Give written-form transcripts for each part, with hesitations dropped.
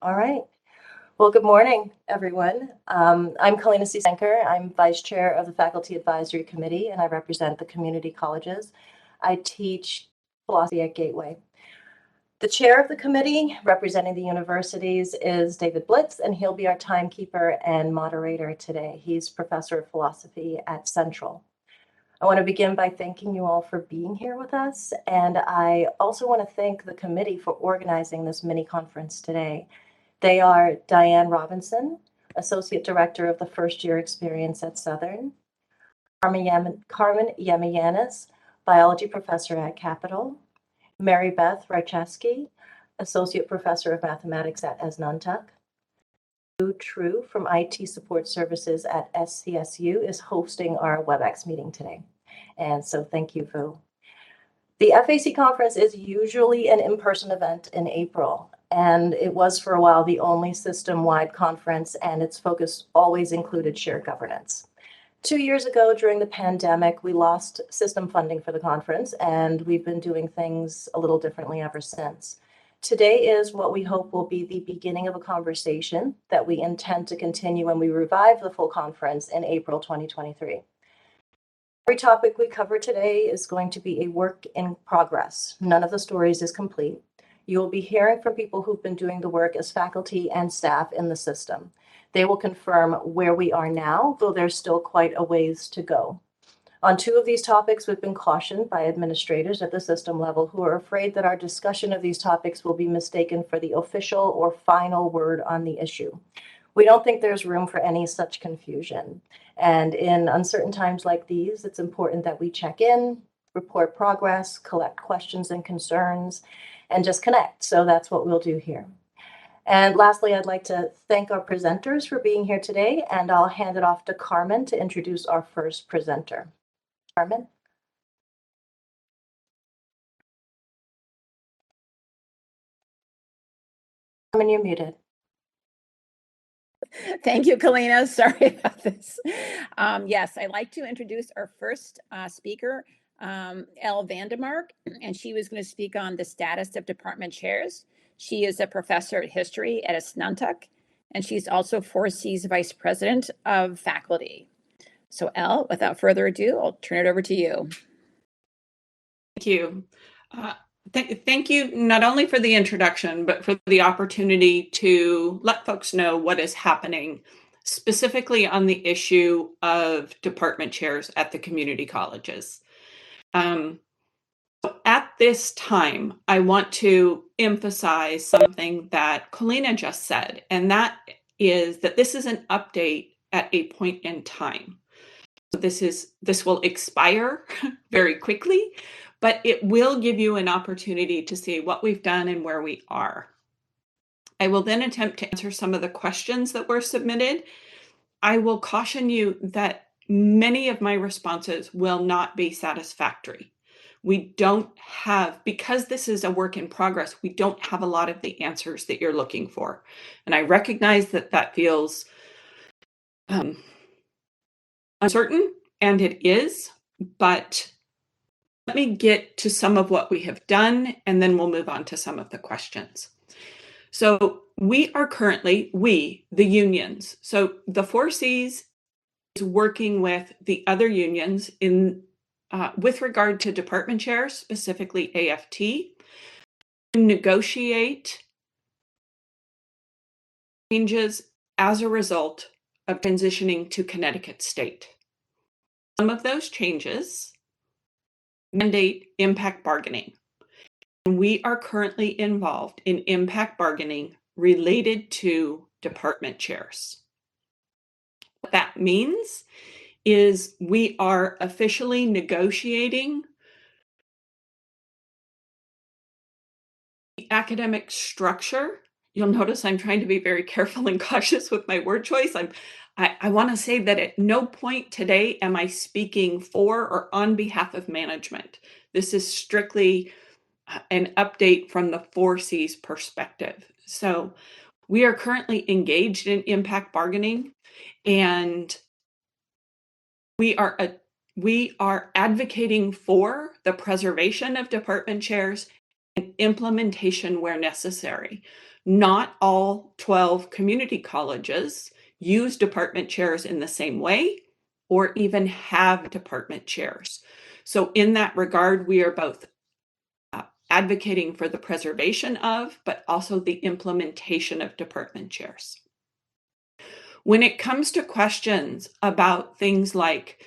All right. Well, good morning, everyone. I'm Kalina C. Senker. I'm Vice Chair of the Faculty Advisory Committee, and I represent the community colleges. I teach philosophy at Gateway. The chair of the committee, representing the universities, is David Blitz, and he'll be our timekeeper and moderator today. He's professor of philosophy at Central. I want to begin by thanking you all for being here with us, and I also want to thank the committee for organizing this mini conference today. They are Diane Robinson, Associate Director of the First Year Experience at Southern, Carmen Yamayanis, Biology Professor at Capital, Mary Beth Rychewski, Associate Professor of Mathematics at Esnuntuck. Lou True from IT Support Services at SCSU is hosting our WebEx meeting today. And so thank you, Vu. The FAC conference is usually an in-person event in April, and it was for a while the only system-wide conference, and its focus always included shared governance. 2 years ago, during the pandemic, we lost system funding for the conference, and we've been doing things a little differently ever since. Today is what we hope will be the beginning of a conversation that we intend to continue when we revive the full conference in April 2023. Every topic we cover today is going to be a work in progress. None of the stories is complete. You will be hearing from people who've been doing the work as faculty and staff in the system. They will confirm where we are now, though there's still quite a ways to go. On 2 of these topics, we've been cautioned by administrators at the system level who are afraid that our discussion of these topics will be mistaken for the official or final word on the issue. We don't think there's room for any such confusion. And in uncertain times like these, it's important that we check in, report progress, collect questions and concerns, and just connect. So that's what we'll do here. And lastly, I'd like to thank our presenters for being here today, and I'll hand it off to Carmen to introduce our first presenter. Carmen? Carmen, you're muted. Thank you, Kalina. Sorry about this. Yes, I'd like to introduce our first speaker, Elle Vandemark, and she was going to speak on the status of department chairs. She is a professor of history at Esnuntuck, and she's also 4C's vice president of faculty. So Elle, without further ado, I'll turn it over to you. Thank you. Thank you not only for the introduction, but for the opportunity to let folks know what is happening specifically on the issue of department chairs at the community colleges. At this time, I want to emphasize something that Kalina just said, and that is that this is an update at a point in time. So this will expire very quickly, but it will give you an opportunity to see what we've done and where we are. I will then attempt to answer some of the questions that were submitted. I will caution you that many of my responses will not be satisfactory. We don't have, because this is a work in progress, we don't have a lot of the answers that you're looking for. And I recognize that that feels uncertain, and it is, but let me get to some of what we have done, and then we'll move on to some of the questions. So we are currently, the unions, so the 4Cs is working with the other unions in with regard to department chairs, specifically AFT, to negotiate changes as a result of transitioning to Connecticut State. Some of those changes mandate impact bargaining. And we are currently involved in impact bargaining related to department chairs. What that means is we are officially negotiating the academic structure. You'll notice I'm trying to be very careful and cautious with my word choice. I want to say that at no point today am I speaking for or on behalf of management. This is strictly an update from the 4C's perspective. So we are currently engaged in impact bargaining, and we are advocating for the preservation of department chairs and implementation where necessary. Not all 12 community colleges use department chairs in the same way or even have department chairs. So in that regard, we are both advocating for the preservation of, but also the implementation of department chairs. When it comes to questions about things like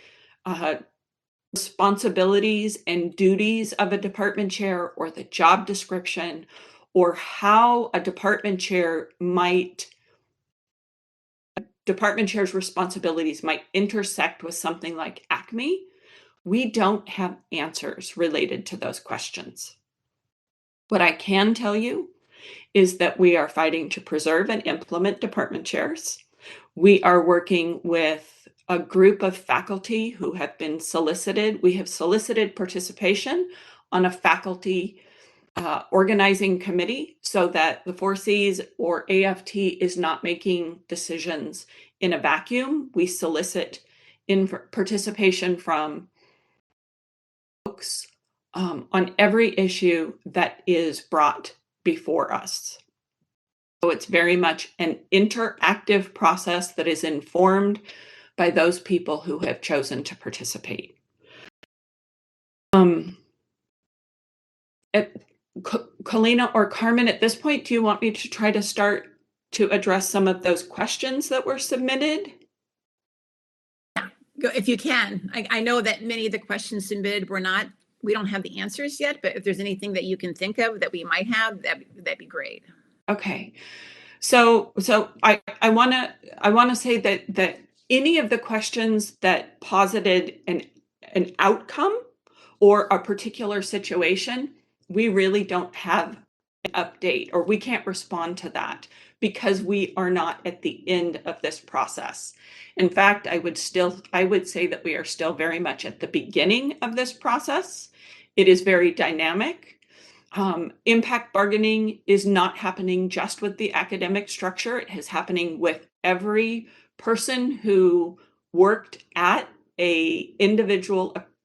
responsibilities and duties of a department chair or the job description or how a department chair's responsibilities might intersect with something like ACME, we don't have answers related to those questions. What I can tell you is that we are fighting to preserve and implement department chairs. We are working with a group of faculty who have been solicited. We have solicited participation on a faculty organizing committee so that the 4Cs or AFT is not making decisions in a vacuum. We solicit participation from folks on every issue that is brought before us. So it's very much an interactive process that is informed by those people who have chosen to participate. Colina or Carmen, at this point, do you want me to try to start to address some of those questions that were submitted? Go if you can. I know that many of the questions submitted we don't have the answers yet, but if there's anything that you can think of that we might have, that'd be great. Okay. So I want to say that any of the questions that posited an outcome or a particular situation, we really don't have an update, or we can't respond to that because we are not at the end of this process. In fact, I would say that we are still very much at the beginning of this process. It is very dynamic. Impact bargaining is not happening just with the academic structure. It is happening with every person who worked at a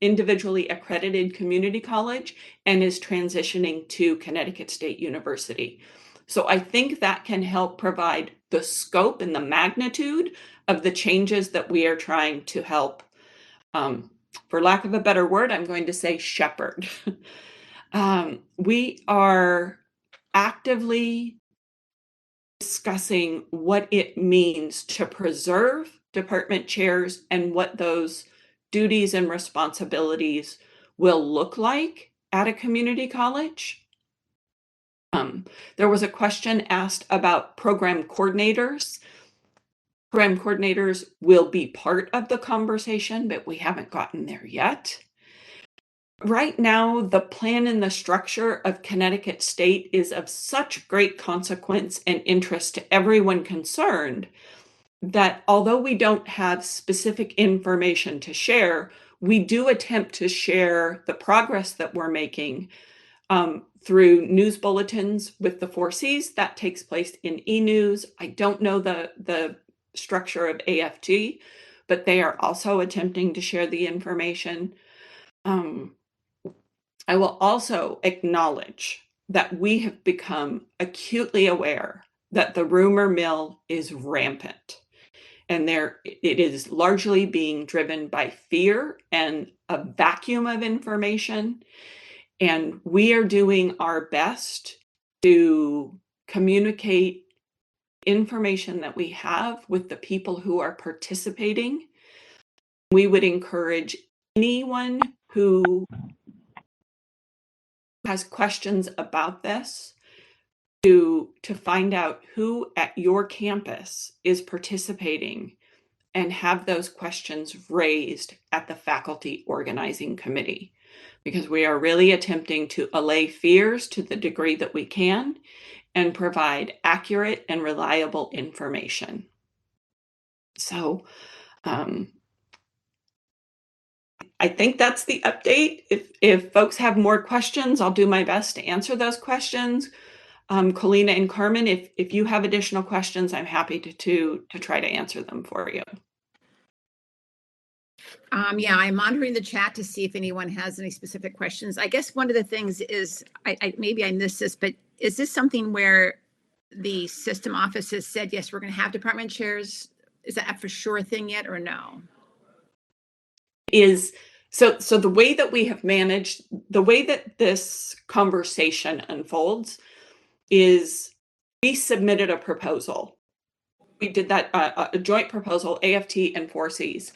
individually accredited community college and is transitioning to Connecticut State University. So I think that can help provide the scope and the magnitude of the changes that we are trying to help, for lack of a better word, I'm going to say shepherd. We are actively discussing what it means to preserve department chairs and what those duties and responsibilities will look like at a community college. There was a question asked about program coordinators. Program coordinators will be part of the conversation, but we haven't gotten there yet. Right now, the plan and the structure of Connecticut State is of such great consequence and interest to everyone concerned that although we don't have specific information to share, we do attempt to share the progress that we're making through news bulletins with the 4Cs. That takes place in e-news. I don't know the structure of AFT, but they are also attempting to share the information. I will also acknowledge that we have become acutely aware that the rumor mill is rampant, and it is largely being driven by fear and a vacuum of information. And we are doing our best to communicate information that we have with the people who are participating. We would encourage anyone who has questions about this to find out who at your campus is participating and have those questions raised at the faculty organizing committee, because we are really attempting to allay fears to the degree that we can and provide accurate and reliable information. So I think that's the update. If folks have more questions, I'll do my best to answer those questions. Colina and Carmen, if you have additional questions, I'm happy to try to answer them for you. Yeah, I'm monitoring the chat to see if anyone has any specific questions. I guess one of the things is, maybe I missed this, but is this something where the system office has said, yes, we're going to have department chairs. Is that a for sure thing yet or no? So the way that we have managed, the way that this conversation unfolds is we submitted a proposal. We did that, a joint proposal, AFT and 4Cs.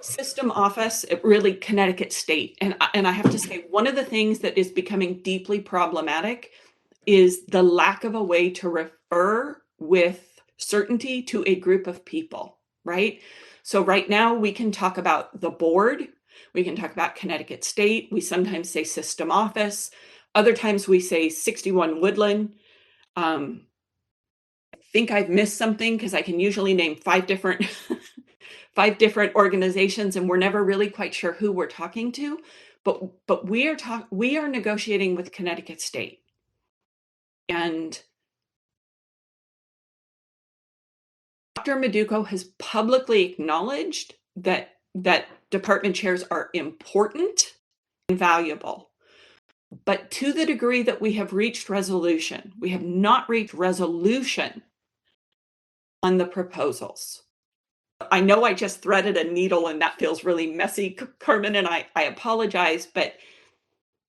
System office, really Connecticut State. And I have to say, one of the things that is becoming deeply problematic is the lack of a way to refer with certainty to a group of people, right? So right now we can talk about the board, we can talk about Connecticut State, we sometimes say system office, other times we say 61 Woodland. I think I've missed something because I can usually name five different organizations, and we're never really quite sure who we're talking to. But we are negotiating with Connecticut State, and Dr. Meduco has publicly acknowledged that department chairs are important and valuable. But to the degree that we have reached resolution, we have not reached resolution on the proposals. I know I just threaded a needle and that feels really messy, Carmen, and I apologize, but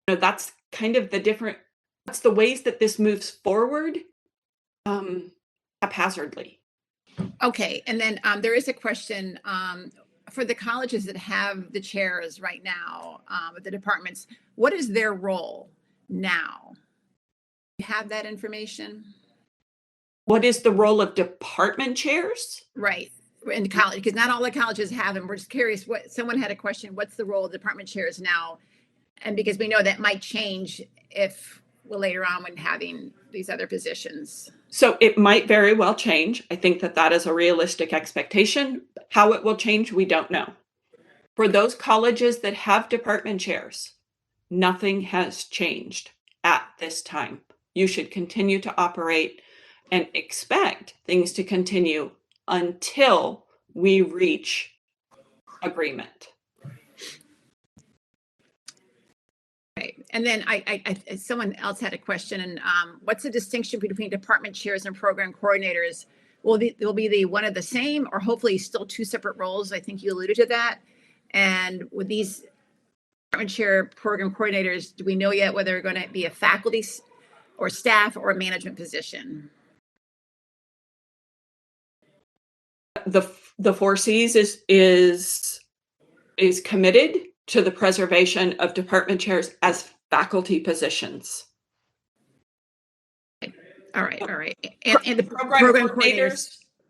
that's kind of that's the ways that this moves forward haphazardly. Okay, and then there is a question for the colleges that have the chairs right now, the departments, what is their role now? You have that information? What is the role of department chairs? Right, in college, because not all the colleges have them. We're just curious, what someone had a question, what's the role of department chairs now? And because we know that might change if later on when having these other positions. So it might very well change. I think that is a realistic expectation. How it will change, we don't know. For those colleges that have department chairs, nothing has changed at this time. You should continue to operate and expect things to continue until we reach agreement. Right. And then I someone else had a question, and what's the distinction between department chairs and program coordinators? Will be the one of the same, or hopefully still two separate roles? I think you alluded to that. And with these department chair program coordinators, do we know yet whether they're going to be a faculty or staff or a management position? The 4Cs is committed to the preservation of department chairs as faculty positions. All right. And the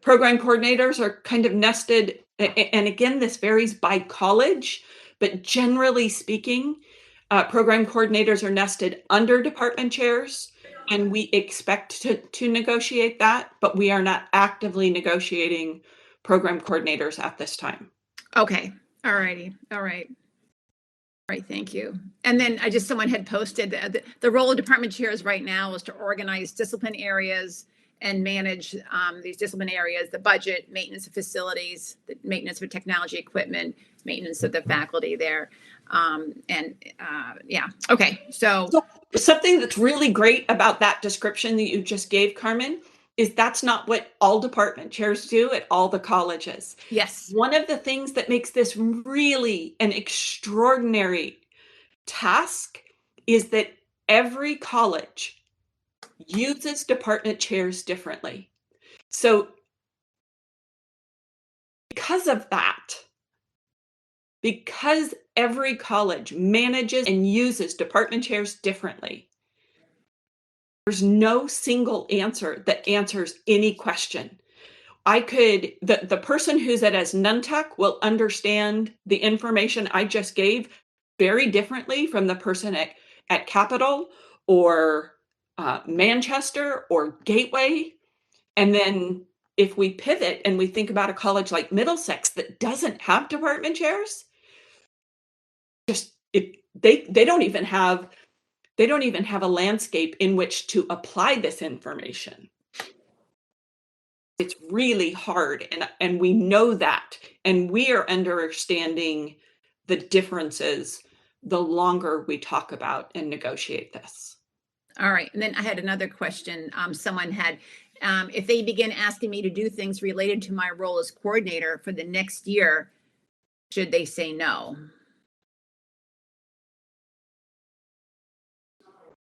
program coordinators are kind of nested, and again, this varies by college, but generally speaking, program coordinators are nested under department chairs, and we expect to negotiate that, but we are not actively negotiating program coordinators at this time. Okay. All right. Thank you. And then someone had posted the role of department chairs right now is to organize discipline areas and manage these discipline areas, the budget, maintenance of facilities, the maintenance of technology equipment, maintenance of the faculty there. Yeah. Okay. So something that's really great about that description that you just gave, Carmen, is that's not what all department chairs do at all the colleges. Yes. One of the things that makes this really an extraordinary task is that every college uses department chairs differently. So because of that, because every college manages and uses department chairs differently, there's no single answer that answers any question. The person who's at Nuntuck will understand the information I just gave very differently from the person at Capitol or Manchester or Gateway. And then if we pivot and we think about a college like Middlesex that doesn't have department chairs, they don't even have a landscape in which to apply this information. It's really hard, and we know that, and we are understanding the differences the longer we talk about and negotiate this. All right. And then I had another question. Someone had, if they begin asking me to do things related to my role as coordinator for the next year, should they say no?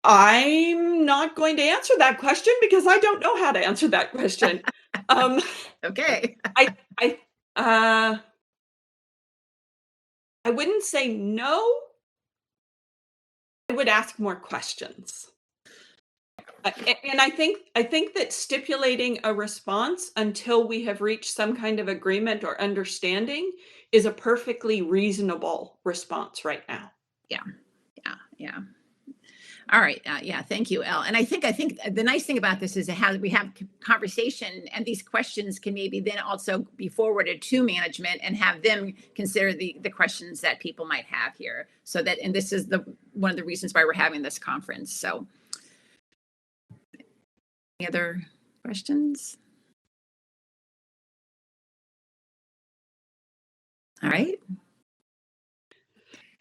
I'm not going to answer that question because I don't know how to answer that question. Okay. I wouldn't say no. I would ask more questions. And I think that stipulating a response until we have reached some kind of agreement or understanding is a perfectly reasonable response right now. Yeah. All right. Yeah. Thank you, Elle. And I think the nice thing about this is how we have conversation, and these questions can maybe then also be forwarded to management and have them consider the questions that people might have here. So that, and this is one of the reasons why we're having this conference. So, any other questions? All right.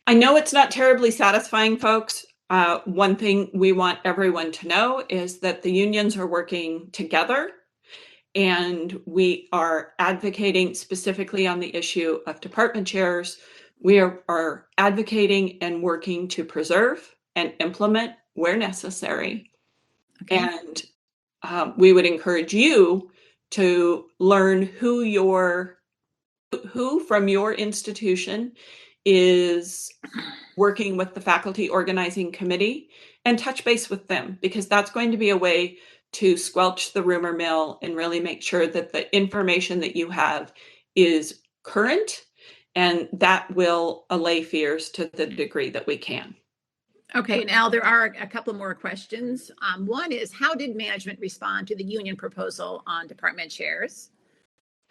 I know it's not terribly satisfying, folks. One thing we want everyone to know is that the unions are working together, and we are advocating specifically on the issue of department chairs. We are advocating and working to preserve and implement where necessary. Okay. And we would encourage you to learn who from your institution is working with the faculty organizing committee, and touch base with them, because that's going to be a way to squelch the rumor mill and really make sure that the information that you have is current, and that will allay fears to the degree that we can. Okay, now there are a couple more questions. One is, how did management respond to the union proposal on department chairs?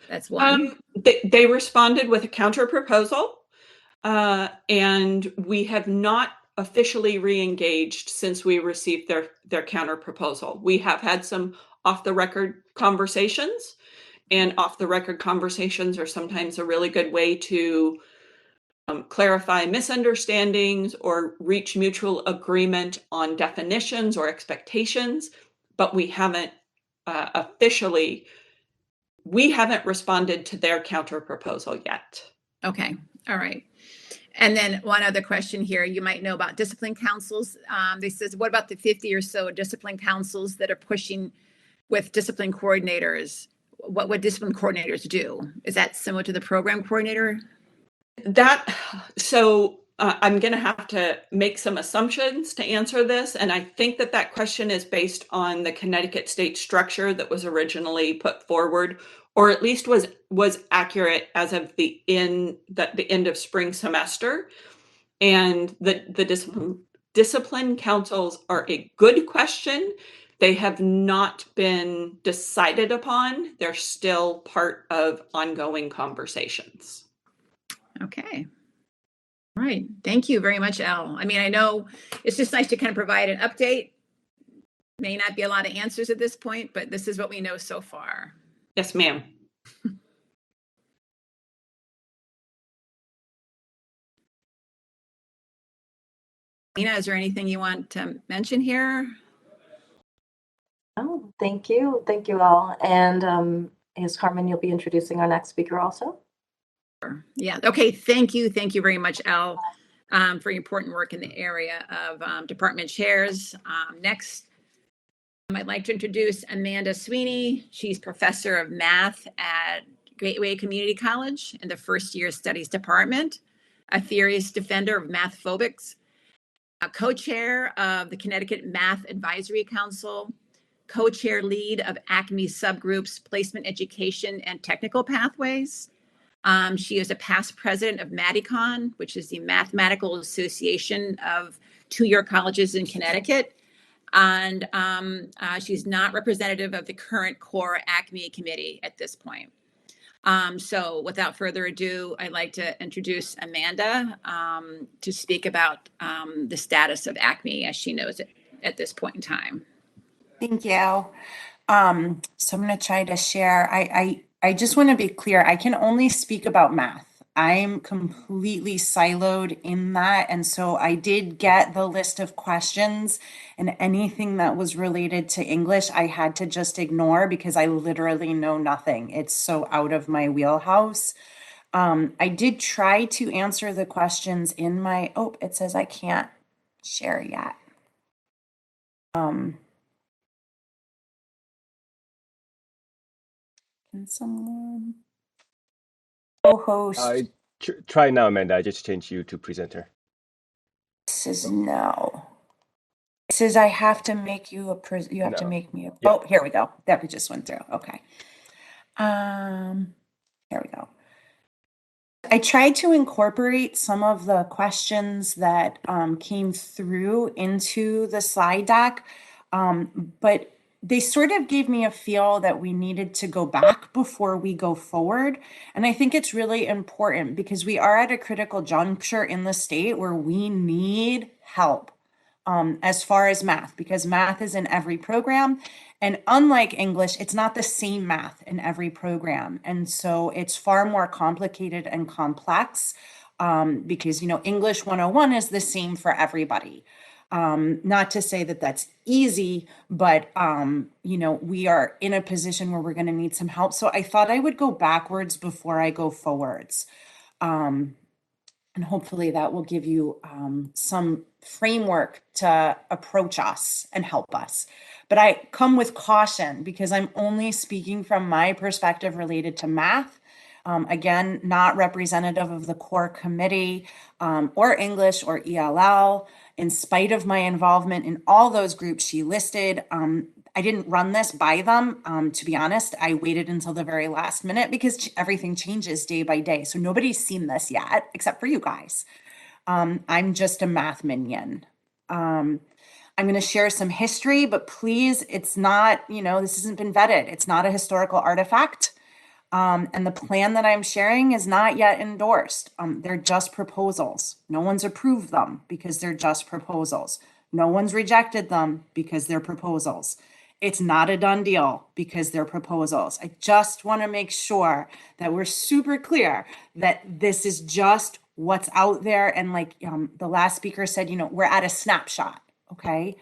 That's one. They responded with a counter proposal, and we have not officially re-engaged since we received their counter proposal. We have had some off the record conversations, and off the record conversations are sometimes a really good way to clarify misunderstandings or reach mutual agreement on definitions or expectations, but we haven't responded to their counter proposal yet. Okay, all right. And then one other question here, you might know about discipline councils. They says, what about the 50 or so discipline councils that are pushing with discipline coordinators? What would discipline coordinators do? Is that similar to the program coordinator? I'm going to have to make some assumptions to answer this, and I think that question is based on the Connecticut state structure that was originally put forward, or at least was accurate as of the end of spring semester. And the discipline councils are a good question. They have not been decided upon. They're still part of ongoing conversations. Okay. All right. Thank you very much, Elle. I mean, I know it's just nice to kind of provide an update. May not be a lot of answers at this point, but this is what we know so far. Yes, ma'am. Nina, is there anything you want to mention here? Oh, thank you. Thank you all. And yes, Carmen, you'll be introducing our next speaker also. Yeah. Okay. Thank you. Thank you very much, Elle, for your important work in the area of department chairs. Next, I'd like to introduce Amanda Sweeney. She's professor of math at Gateway Community College in the first year studies department, a furious defender of math phobics, a co-chair of the Connecticut Math Advisory Council, co-chair lead of ACME subgroups, placement education and technical pathways. She is a past president of MADICON, which is the Mathematical Association of two-year colleges in Connecticut. And she's not representative of the current core ACME committee at this point. So without further ado, I'd like to introduce Amanda to speak about the status of ACME as she knows it at this point in time. Thank you. So I'm going to try to share. I just want to be clear. I can only speak about math. I'm completely siloed in that. And so I did get the list of questions, and anything that was related to English, I had to just ignore because I literally know nothing. It's so out of my wheelhouse. I did try to answer the questions in my, oh, it says I can't share yet. Can someone co-host? Try now, Amanda. I just changed you to presenter. Says no. It says I have to make you you have to No. make me a, Yeah. oh, here we go. That we just went through. Okay. Here we go. I tried to incorporate some of the questions that came through into the slide deck, but they sort of gave me a feel that we needed to go back before we go forward. And I think it's really important because we are at a critical juncture in the state where we need help as far as math, because math is in every program. And unlike English, it's not the same math in every program. And so it's far more complicated and complex because, English 101 is the same for everybody. Not to say that that's easy, but, we are in a position where we're going to need some help. So I thought I would go backwards before I go forwards. And hopefully that will give you some framework to approach us and help us. But I come with caution because I'm only speaking from my perspective related to math. Again, not representative of the core committee or English or ELL. In spite of my involvement in all those groups she listed, I didn't run this by them. To be honest, I waited until the very last minute because everything changes day by day. So nobody's seen this yet, except for you guys. I'm just a math minion. I'm going to share some history, but please, it's not, this hasn't been vetted. It's not a historical artifact. And the plan that I'm sharing is not yet endorsed. They're just proposals. No one's approved them because they're just proposals. No one's rejected them because they're proposals. It's not a done deal because they're proposals. I just want to make sure that we're super clear that this is just what's out there. And like the last speaker said, we're at a snapshot. Okay.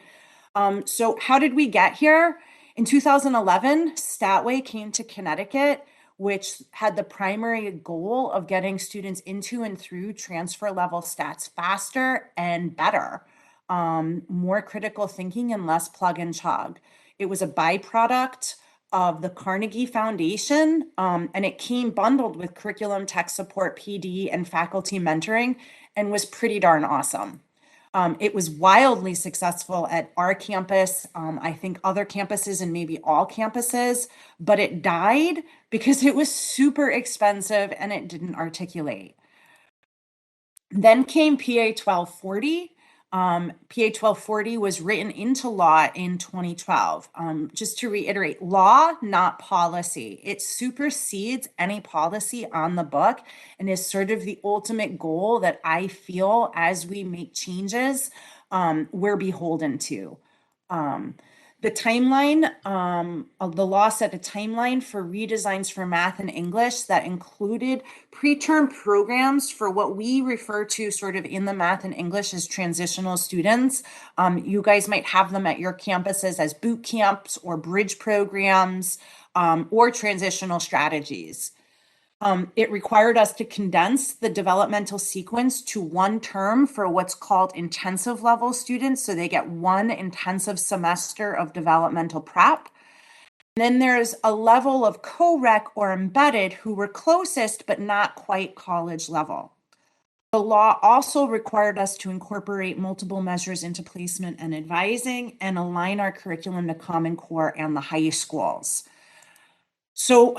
So how did we get here? In 2011, Statway came to Connecticut, which had the primary goal of getting students into and through transfer level stats faster and better, more critical thinking and less plug and chug. It was a byproduct of the Carnegie Foundation, and it came bundled with curriculum, tech support, PD, and faculty mentoring, and was pretty darn awesome. It was wildly successful at our campus, I think other campuses and maybe all campuses, but it died because it was super expensive and it didn't articulate. Then came PA 1240. PA 1240 was written into law in 2012. Just to reiterate, law, not policy. It supersedes any policy on the book and is sort of the ultimate goal that I feel as we make changes, we're beholden to. The timeline, the law set a timeline for redesigns for math and English that included preterm programs for what we refer to sort of in the math and English as transitional students. You guys might have them at your campuses as boot camps or bridge programs or transitional strategies. It required us to condense the developmental sequence to one term for what's called intensive level students. So they get one intensive semester of developmental prep. And then there's a level of co-rec or embedded who were closest, but not quite college level. The law also required us to incorporate multiple measures into placement and advising and align our curriculum to Common Core and the high schools. So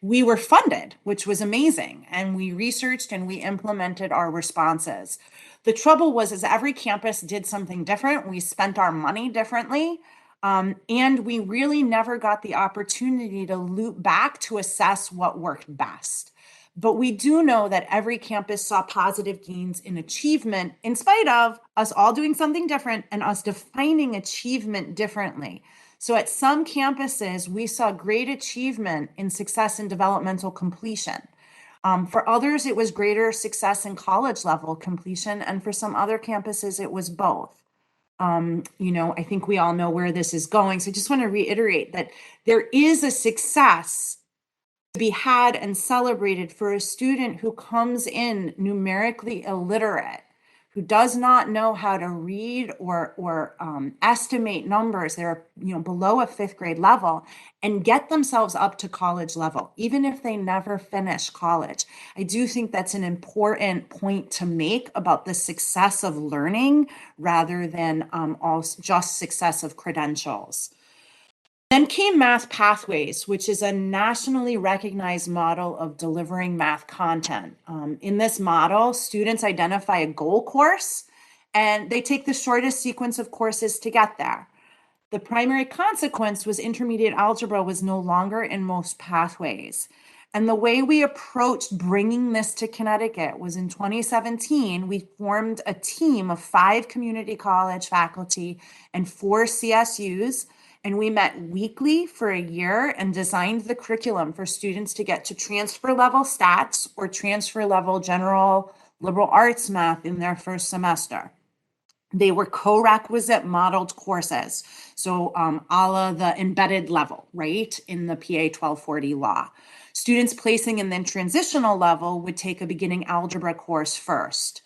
we were funded, which was amazing, and we researched and we implemented our responses. The trouble was, as every campus did something different, we spent our money differently, and we really never got the opportunity to loop back to assess what worked best. But we do know that every campus saw positive gains in achievement in spite of us all doing something different and us defining achievement differently. So at some campuses, we saw great achievement in success and developmental completion. For others, it was greater success in college level completion, and for some other campuses, it was both. I think we all know where this is going. So I just want to reiterate that there is a success to be had and celebrated for a student who comes in numerically illiterate, who does not know how to read or estimate numbers. They're below a fifth grade level, and get themselves up to college level, even if they never finish college. I do think that's an important point to make about the success of learning rather than just success of credentials. Then came Math Pathways, which is a nationally recognized model of delivering math content. In this model, students identify a goal course and they take the shortest sequence of courses to get there. The primary consequence was intermediate algebra was no longer in most pathways. And the way we approached bringing this to Connecticut was in 2017, we formed a team of 5 community college faculty and 4 CSUs. And we met weekly for a year and designed the curriculum for students to get to transfer level stats or transfer level general liberal arts math in their first semester. They were co-requisite modeled courses. So a la the embedded level, right, in the PA 1240 law. Students placing in the transitional level would take a beginning algebra course first.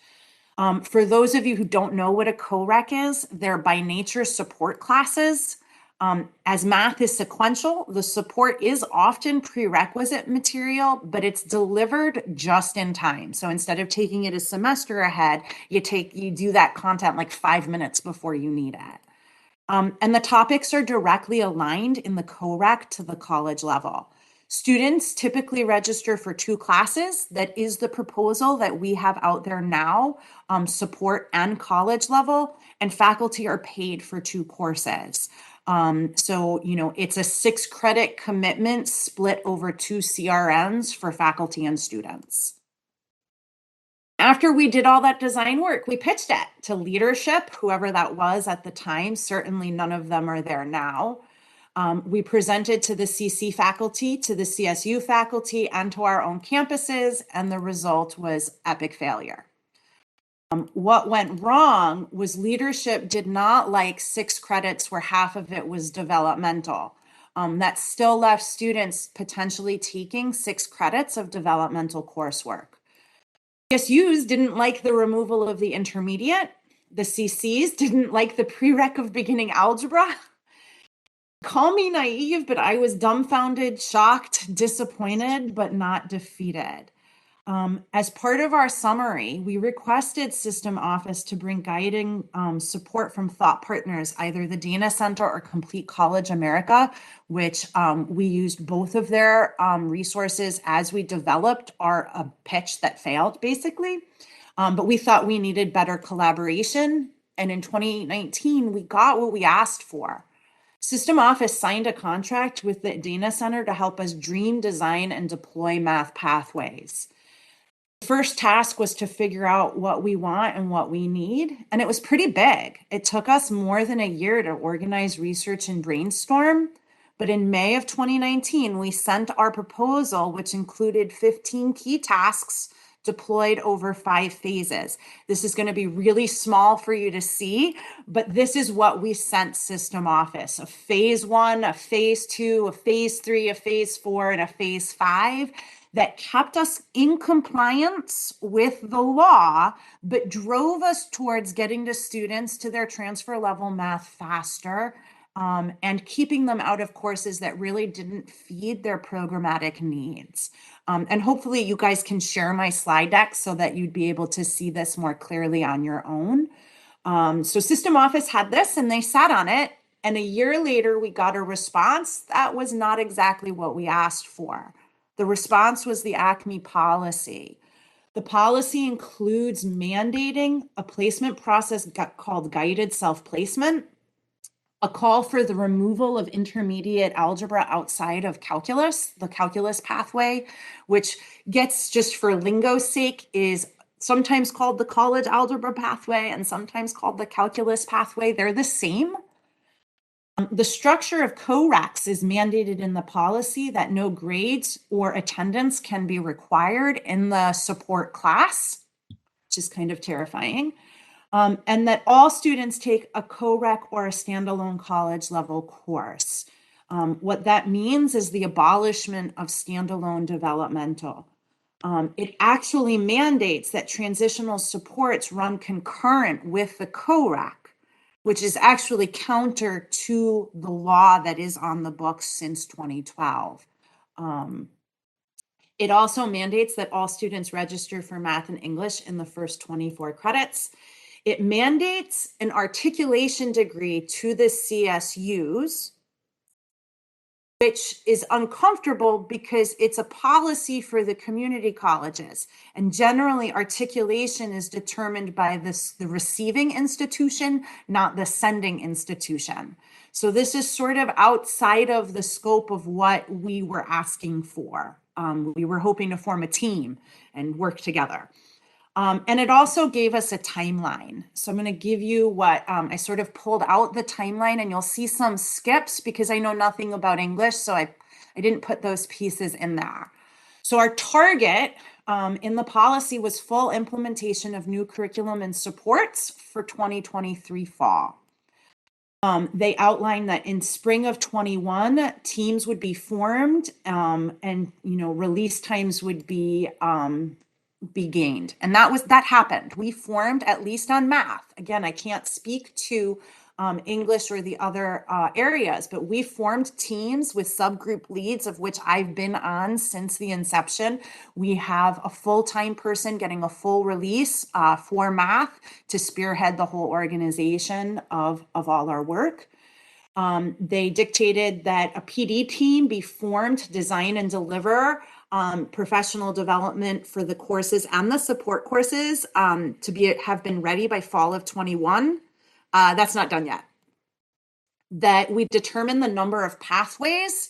For those of you who don't know what a co-rec is, they're by nature support classes. As math is sequential, the support is often prerequisite material, but it's delivered just in time. So instead of taking it a semester ahead, you do that content like 5 minutes before you need it. And the topics are directly aligned in the co-rec to the college level. Students typically register for 2 classes. That is the proposal that we have out there now, support and college level, and faculty are paid for 2 courses. So it's a 6 credit commitment split over 2 CRNs for faculty and students. After we did all that design work, we pitched it to leadership, whoever that was at the time. Certainly none of them are there now. We presented to the CC faculty, to the CSU faculty, and to our own campuses, and the result was epic failure. What went wrong was leadership did not like 6 credits where half of it was developmental. That still left students potentially taking 6 credits of developmental coursework. CSUs didn't like the removal of the intermediate. The CCs didn't like the prereq of beginning algebra. Call me naive, but I was dumbfounded, shocked, disappointed, but not defeated. As part of our summary, we requested System Office to bring guiding support from thought partners, either the Dana Center or Complete College America, which we used both of their resources as we developed our pitch that failed, basically. But we thought we needed better collaboration. And in 2019, we got what we asked for. System Office signed a contract with the Dana Center to help us dream, design, and deploy math pathways. The first task was to figure out what we want and what we need, and it was pretty big. It took us more than a year to organize research and brainstorm, but in May of 2019, we sent our proposal, which included 15 key tasks deployed over 5 phases. This is going to be really small for you to see, but this is what we sent System Office: a phase 1, a phase 2, a phase 3, a phase 4, and a phase 5 that kept us in compliance with the law, but drove us towards getting the students to their transfer level math faster, and keeping them out of courses that really didn't feed their programmatic needs. And hopefully you guys can share my slide deck so that you'd be able to see this more clearly on your own. So System Office had this and they sat on it. And a year later, we got a response that was not exactly what we asked for. The response was the ACME policy. The policy includes mandating a placement process called guided self-placement, a call for the removal of intermediate algebra outside of calculus, the calculus pathway, which gets, just for lingo's sake, is sometimes called the college algebra pathway and sometimes called the calculus pathway. They're the same. The structure of co-recs is mandated in the policy that no grades or attendance can be required in the support class, which is kind of terrifying. And that all students take a co-rec or a standalone college level course. What that means is the abolishment of standalone developmental. It actually mandates that transitional supports run concurrent with the co-rec, which is actually counter to the law that is on the books since 2012. It also mandates that all students register for math and English in the first 24 credits. It mandates an articulation degree to the CSUs, which is uncomfortable because it's a policy for the community colleges. And generally, articulation is determined by the receiving institution, not the sending institution. So this is sort of outside of the scope of what we were asking for. We were hoping to form a team and work together. And it also gave us a timeline. So I'm going to give you what I sort of pulled out the timeline, and you'll see some skips because I know nothing about English. So I didn't put those pieces in there. So our target in the policy was full implementation of new curriculum and supports for 2023 fall. They outlined that in spring of 21, teams would be formed and, release times would be gained. And that happened. We formed, at least on math. Again, I can't speak to English or the other areas, but we formed teams with subgroup leads, of which I've been on since the inception. We have a full-time person getting a full release for math to spearhead the whole organization of all our work. They dictated that a PD team be formed to design and deliver professional development for the courses and the support courses have been ready by fall of 21. That's not done yet. That we determined the number of pathways.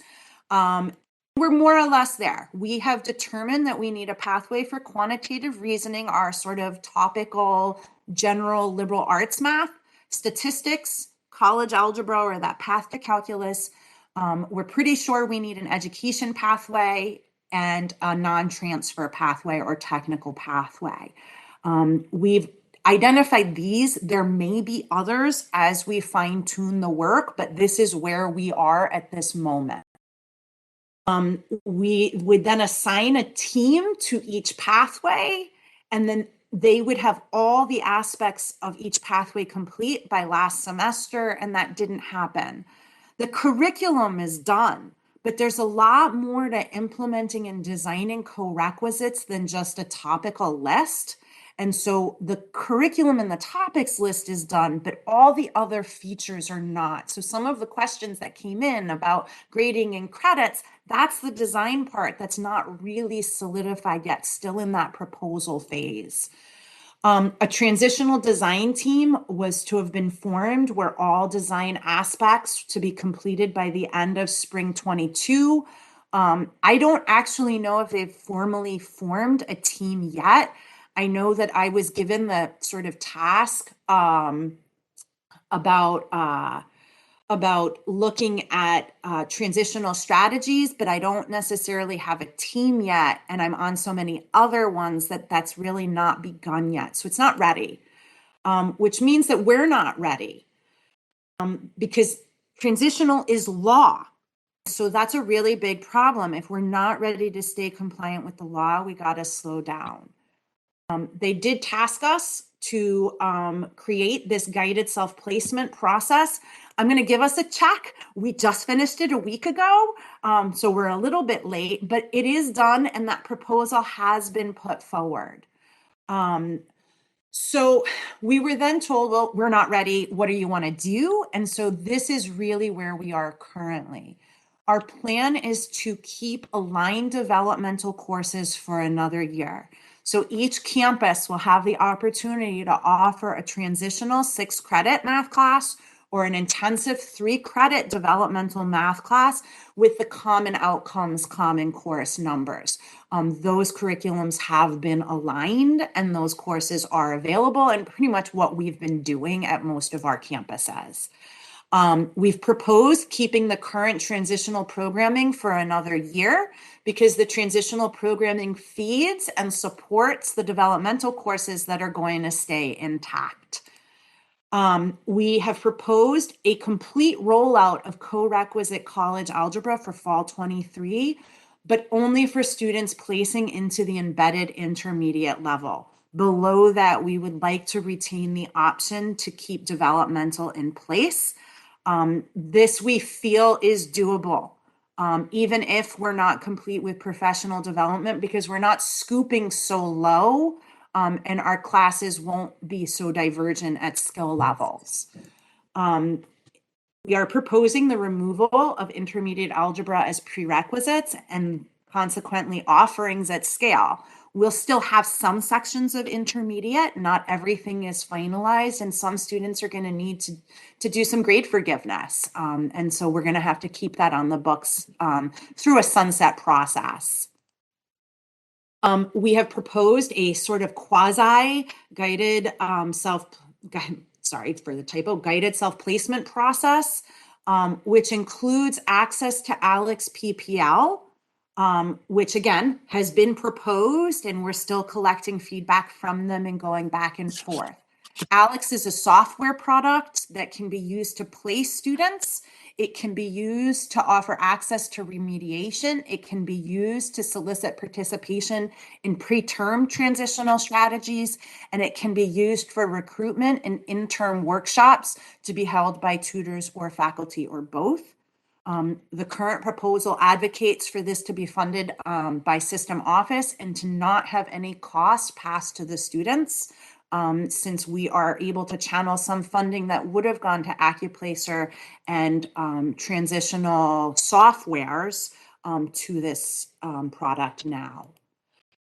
We're more or less there. We have determined that we need a pathway for quantitative reasoning, our sort of topical, general liberal arts math, statistics, college algebra, or that path to calculus. We're pretty sure we need an education pathway and a non-transfer pathway or technical pathway. We've identified these. There may be others as we fine-tune the work, but this is where we are at this moment. We would then assign a team to each pathway, and then they would have all the aspects of each pathway complete by last semester, and that didn't happen. The curriculum is done, but there's a lot more to implementing and designing co-requisites than just a topical list. And so the curriculum and the topics list is done, but all the other features are not. So some of the questions that came in about grading and credits, that's the design part that's not really solidified yet, still in that proposal phase. A transitional design team was to have been formed where all design aspects to be completed by the end of spring 22. I don't actually know if they've formally formed a team yet. I know that I was given the sort of task about looking at transitional strategies, but I don't necessarily have a team yet. And I'm on so many other ones that's really not begun yet. So it's not ready, which means that we're not ready because transitional is law. So that's a really big problem. If we're not ready to stay compliant with the law, we got to slow down. They did task us to create this guided self-placement process. I'm going to give us a check. We just finished it a week ago, so we're a little bit late, but it is done, and that proposal has been put forward. So we were then told, well, we're not ready. What do you want to do? And so this is really where we are currently. Our plan is to keep aligned developmental courses for another year. So each campus will have the opportunity to offer a transitional 6-credit math class or an intensive 3-credit developmental math class with the common outcomes, common course numbers. Those curriculums have been aligned and those courses are available and pretty much what we've been doing at most of our campuses. We've proposed keeping the current transitional programming for another year because the transitional programming feeds and supports the developmental courses that are going to stay intact. We have proposed a complete rollout of co-requisite college algebra for fall 23, but only for students placing into the embedded intermediate level. Below that, we would like to retain the option to keep developmental in place. This we feel is doable, even if we're not complete with professional development, because we're not scooping so low, and our classes won't be so divergent at skill levels. We are proposing the removal of intermediate algebra as prerequisites and consequently offerings at scale. We'll still have some sections of intermediate, not everything is finalized, and some students are going to need to do some grade forgiveness. And so we're going to have to keep that on the books through a sunset process. We have proposed a sort of quasi-guided guided self-placement process, which includes access to ALEKS PPL, which again has been proposed, and we're still collecting feedback from them and going back and forth. ALEKS is a software product that can be used to place students. It can be used to offer access to remediation. It can be used to solicit participation in preterm transitional strategies, and it can be used for recruitment and interim workshops to be held by tutors or faculty or both. The current proposal advocates for this to be funded by System Office and to not have any cost passed to the students, since we are able to channel some funding that would have gone to AccuPlacer and transitional softwares to this product now.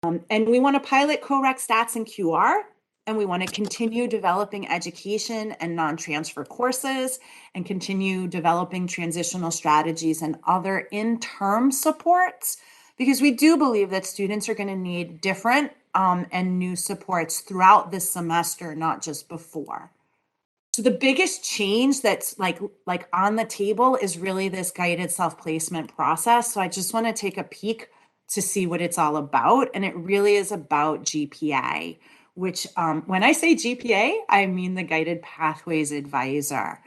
And we want to pilot co-rec stats and QR, and we want to continue developing education and non-transfer courses and continue developing transitional strategies and in-term interim supports, because we do believe that students are going to need different and new supports throughout this semester, not just before. So the biggest change that's like on the table is really this guided self-placement process. So I just want to take a peek to see what it's all about. And it really is about GPA, which when I say GPA, I mean the Guided Pathways Advisor.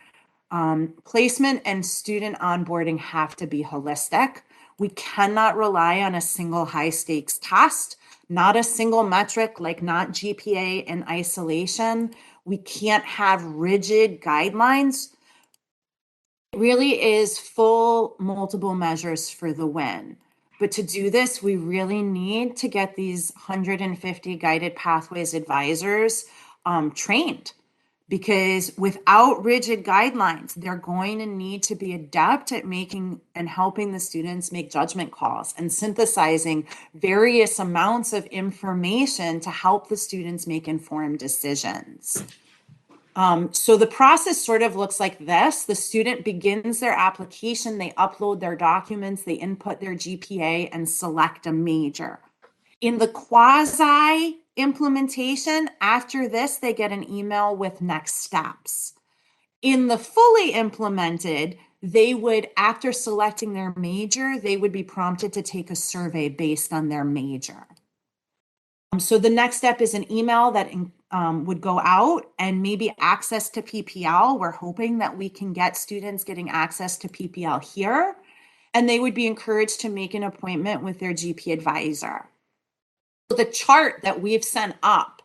Placement and student onboarding have to be holistic. We cannot rely on a single high stakes test, not a single metric like not GPA in isolation. We can't have rigid guidelines. It really is full multiple measures for the win. But to do this, we really need to get these 150 Guided Pathways advisors trained, because without rigid guidelines, they're going to need to be adept at making and helping the students make judgment calls and synthesizing various amounts of information to help the students make informed decisions. So the process sort of looks like this. The student begins their application, they upload their documents, they input their GPA and select a major. In the quasi implementation, after this, they get an email with next steps. In the fully implemented, they would, after selecting their major, they would be prompted to take a survey based on their major. So the next step is an email that would go out, and maybe access to PPL. We're hoping that we can get students getting access to PPL here, and they would be encouraged to make an appointment with their GP advisor. The chart that we've sent up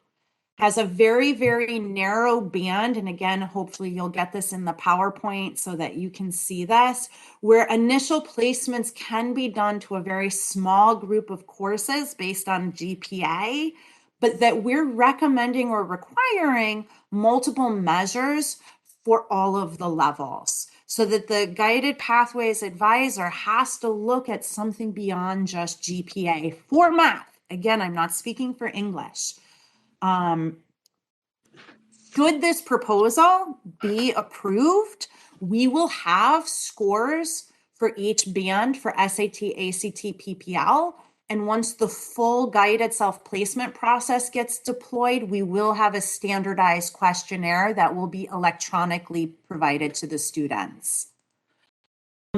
has a very, very narrow band. And again, hopefully you'll get this in the PowerPoint so that you can see this, where initial placements can be done to a very small group of courses based on GPA, but that we're recommending or requiring multiple measures for all of the levels, so that the Guided Pathways advisor has to look at something beyond just GPA for math. Again, I'm not speaking for English. Should this proposal be approved, we will have scores for each band for SAT, ACT, PPL, And once the full guided self-placement process gets deployed, we will have a standardized questionnaire that will be electronically provided to the students.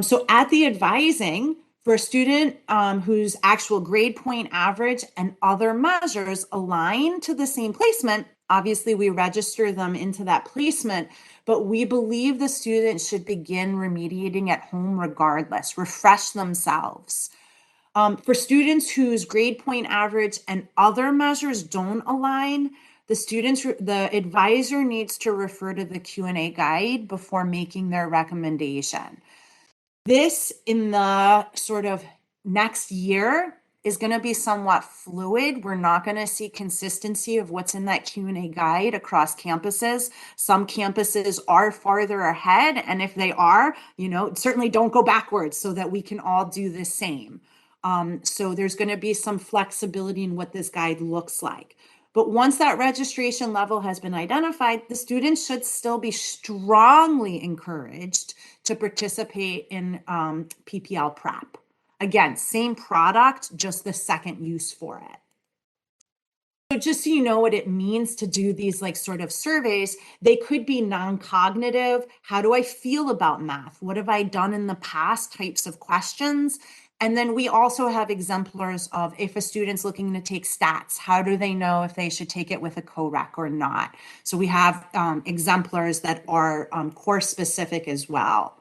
So at the advising, for a student whose actual grade point average and other measures align to the same placement, obviously we register them into that placement, but we believe the student should begin remediating at home regardless, refresh themselves. For students whose grade point average and other measures don't align, the advisor needs to refer to the Q&A guide before making their recommendation. This in the sort of next year is going to be somewhat fluid. We're not going to see consistency of what's in that Q&A guide across campuses. Some campuses are farther ahead, and if they are, certainly don't go backwards so that we can all do the same. So there's going to be some flexibility in what this guide looks like. But once that registration level has been identified, the students should still be strongly encouraged to participate in PPL prep. Again, same product, just the second use for it. So just so you know what it means to do these sort of surveys, they could be non-cognitive. How do I feel about math? What have I done in the past types of questions? And then we also have exemplars of if a student's looking to take stats, how do they know if they should take it with a co-rec or not? So we have exemplars that are course specific as well.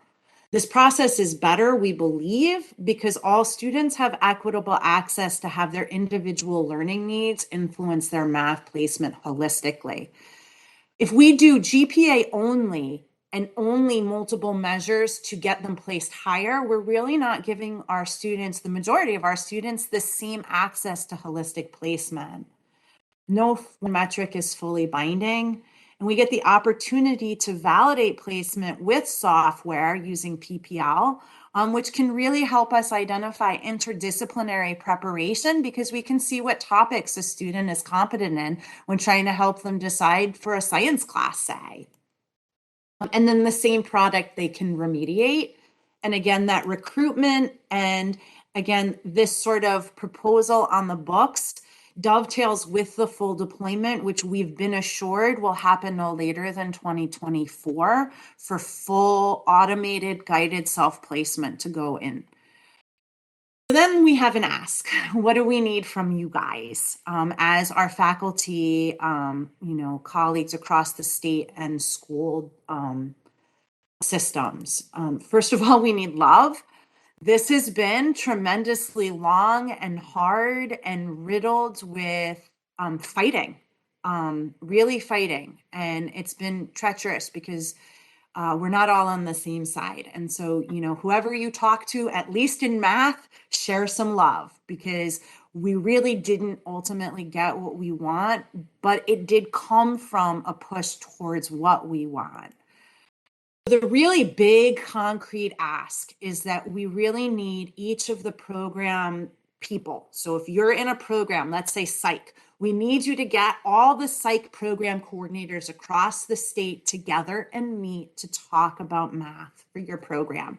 This process is better, we believe, because all students have equitable access to have their individual learning needs influence their math placement holistically. If we do GPA only and only multiple measures to get them placed higher, we're really not giving our students, the majority of our students, the same access to holistic placement. No metric is fully binding, and we get the opportunity to validate placement with software using PPL, which can really help us identify interdisciplinary preparation because we can see what topics a student is competent in when trying to help them decide for a science class, say. And then the same product they can remediate. And again, that recruitment and again, this sort of proposal on the books dovetails with the full deployment, which we've been assured will happen no later than 2024 for full automated guided self-placement to go in. Then we have an ask. What do we need from you guys as our faculty, colleagues across the state and school systems? First of all, we need love. This has been tremendously long and hard and riddled with fighting, really fighting. And it's been treacherous because we're not all on the same side. And so, whoever you talk to, at least in math, share some love because we really didn't ultimately get what we want, but it did come from a push towards what we want. The really big concrete ask is that we really need each of the program people. So if you're in a program, let's say psych, we need you to get all the psych program coordinators across the state together and meet to talk about math for your program.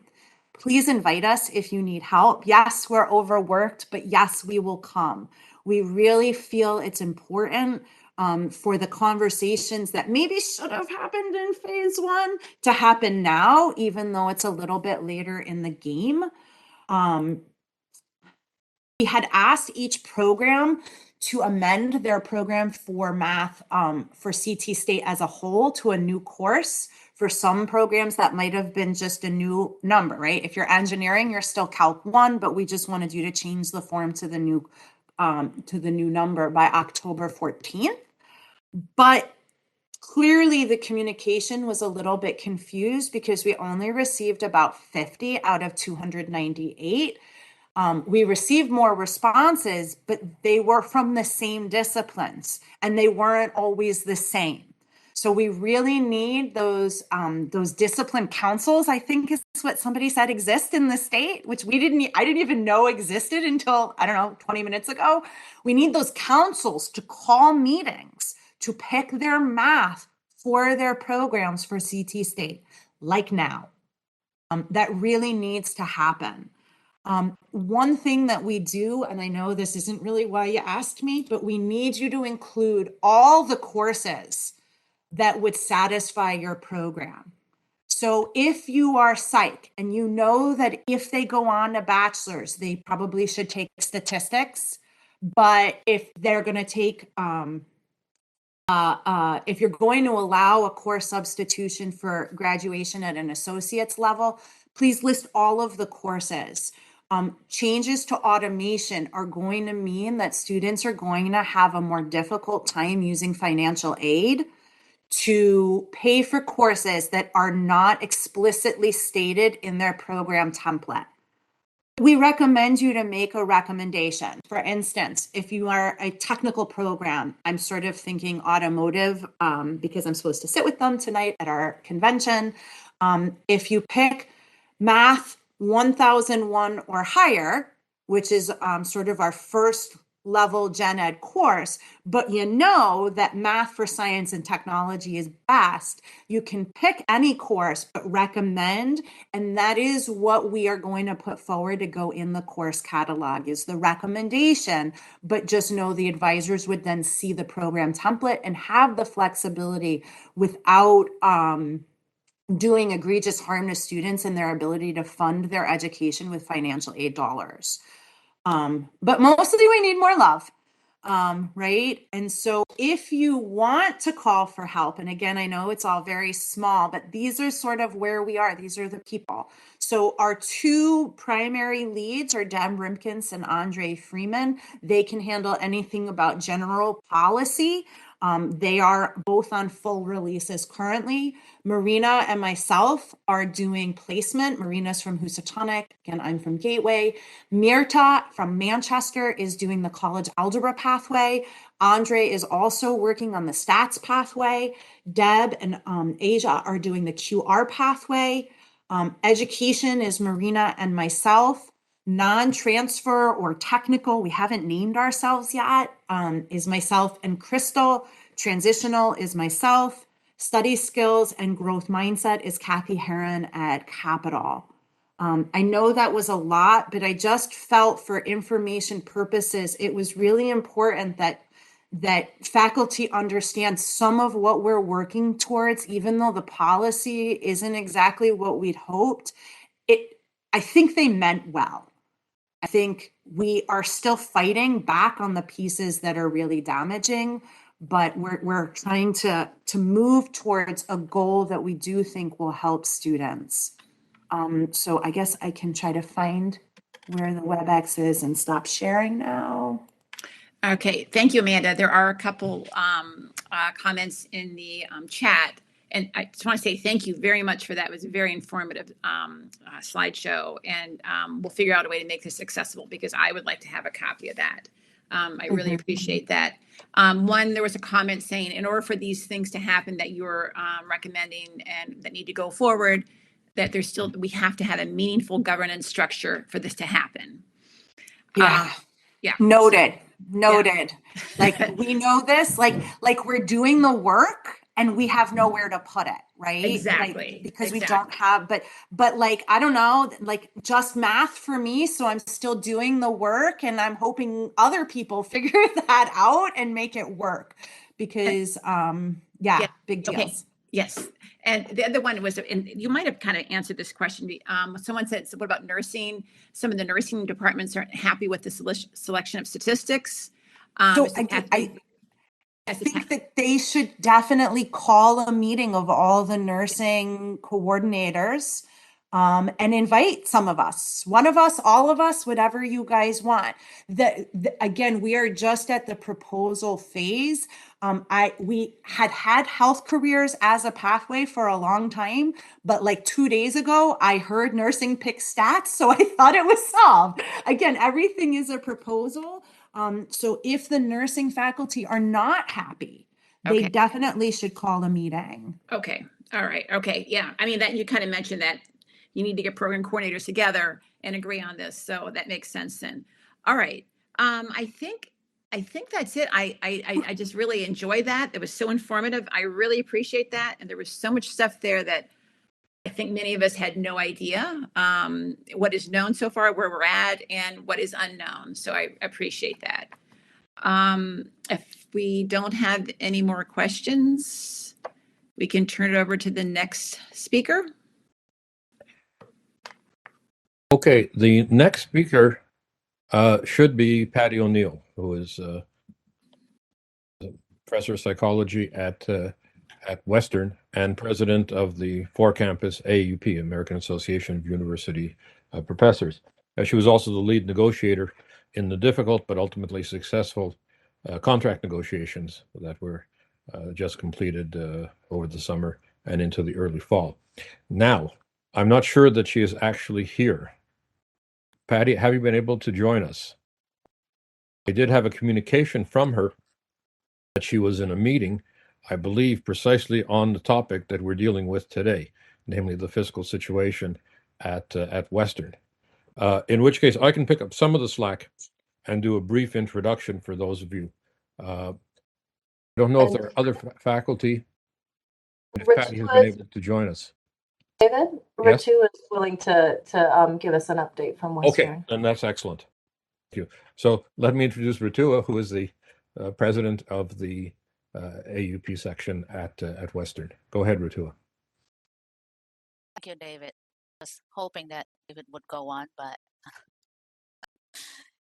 Please invite us if you need help. Yes, we're overworked, but yes, we will come. We really feel it's important for the conversations that maybe should have happened in phase one to happen now, even though it's a little bit later in the game. We had asked each program to amend their program for math for CT State as a whole to a new course. For some programs, that might have been just a new number, right? If you're engineering, you're still Calc 1, but we just wanted you to change the form to the new number by October 14th. But clearly the communication was a little bit confused because we only received about 50 out of 298. We received more responses, but they were from the same disciplines and they weren't always the same. So we really need those discipline councils, I think is what somebody said exist in the state, which I didn't even know existed until, 20 minutes ago. We need those councils to call meetings to pick their math for their programs for CT State, like now. That really needs to happen. One thing that we do, and I know this isn't really why you asked me, but we need you to include all the courses that would satisfy your program. So if you are psych and you know that if they go on to bachelor's, they probably should take statistics, but if they're going to take, if you're going to allow a course substitution for graduation at an associate's level, please list all of the courses. Changes to automation are going to mean that students are going to have a more difficult time using financial aid to pay for courses that are not explicitly stated in their program template. We recommend you to make a recommendation. For instance, if you are a technical program, I'm sort of thinking automotive because I'm supposed to sit with them tonight at our convention. If you pick math 1001 or higher, which is sort of our first level gen ed course, but you know that math for science and technology is best, you can pick any course but recommend, and that is what we are going to put forward to go in the course catalog is the recommendation, but just know the advisors would then see the program template and have the flexibility without doing egregious harm to students and their ability to fund their education with financial aid dollars. But mostly we need more love, right? And so if you want to call for help, and again, I know it's all very small, but these are sort of where we are. These are the people. So our two primary leads are Deb Rimkins and Andre Freeman. They can handle anything about general policy. They are both on full releases currently. Marina and myself are doing placement. Marina's from Housatonic, and I'm from Gateway. Mirta from Manchester is doing the college algebra pathway. Andre is also working on the stats pathway. Deb and Asia are doing the QR pathway. Education is Marina and myself. Non-transfer or technical, we haven't named ourselves yet, is myself and Crystal. Transitional is myself. Study skills and growth mindset is Kathy Heron at Capital. I know that was a lot, but I just felt for information purposes, it was really important that faculty understand some of what we're working towards, even though the policy isn't exactly what we'd hoped. I think they meant well. I think we are still fighting back on the pieces that are really damaging, but we're trying to move towards a goal that we do think will help students. So I guess I can try to find where the WebEx is and stop sharing now. Okay, thank you, Amanda. There are a couple comments in the chat, and I just want to say thank you very much for that. It was a very informative slideshow, and we'll figure out a way to make this accessible because I would like to have a copy of that. I really appreciate that. There was a comment saying, in order for these things to happen that you're recommending and that need to go forward, that we have to have a meaningful governance structure for this to happen. Yeah. Yeah. Noted. Yeah. Like we know this, like we're doing the work and we have nowhere to put it, right? Exactly. Because we don't have, but like, I don't know, like just math for me. So I'm still doing the work and I'm hoping other people figure that out and make it work because, big deals. Okay. Yes. And the other one was, and you might have kind of answered this question. Someone said, so what about nursing? Some of the nursing departments aren't happy with the selection of statistics. So I think that they should definitely call a meeting of all the nursing coordinators and invite some of us, one of us, all of us, whatever you guys want. Again, we are just at the proposal phase. We had health careers as a pathway for a long time, but like 2 days ago, I heard nursing pick stats, so I thought it was solved. Again, everything is a proposal. So if the nursing faculty are not happy, they definitely should call a meeting. Okay. All right. Okay. Yeah. I mean, that you kind of mentioned that you need to get program coordinators together and agree on this. So that makes sense then. All right. I think that's it. I just really enjoyed that. It was so informative. I really appreciate that. And there was so much stuff there that I think many of us had no idea what is known so far, where we're at, and what is unknown. So I appreciate that. If we don't have any more questions, we can turn it over to the next speaker. Okay, the next speaker should be Patty O'Neill, who is professor of psychology at Western and president of the four-campus AUP, American Association of University Professors. She was also the lead negotiator in the difficult but ultimately successful contract negotiations that were just completed over the summer and into the early fall. Now, I'm not sure that she is actually here. Patty, have you been able to join us? I did have a communication from her that she was in a meeting, I believe precisely on the topic that we're dealing with today, namely the fiscal situation at Western. In which case, I can pick up some of the slack and do a brief introduction for those of you. I don't know if there are other faculty, if Patty has been able to join us. David, Yes? Ritu is willing to give us an update from Western. Okay, then that's excellent. Thank you. So let me introduce Ritua, who is the president of the AUP section at Western. Go ahead, Ritua. Thank you, David. Was hoping that David would go on, but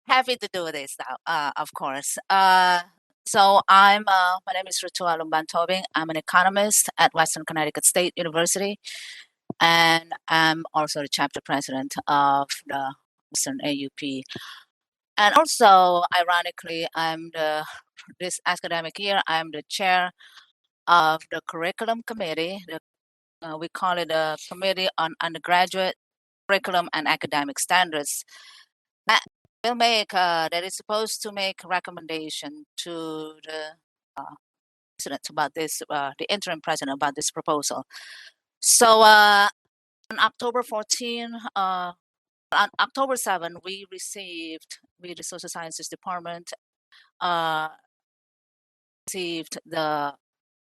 happy to do this now, of course. So my name is Ritua Lumban-Tobing. I'm an economist at Western Connecticut State University, and I'm also the chapter president of the Western AUP. And also, ironically, this academic year, I'm the chair of the curriculum committee. We call it a Committee on Undergraduate Curriculum and Academic Standards. That is supposed to make recommendation to the president about this, the interim president about this proposal. So on October 14, on October 7, we the Social Sciences Department received the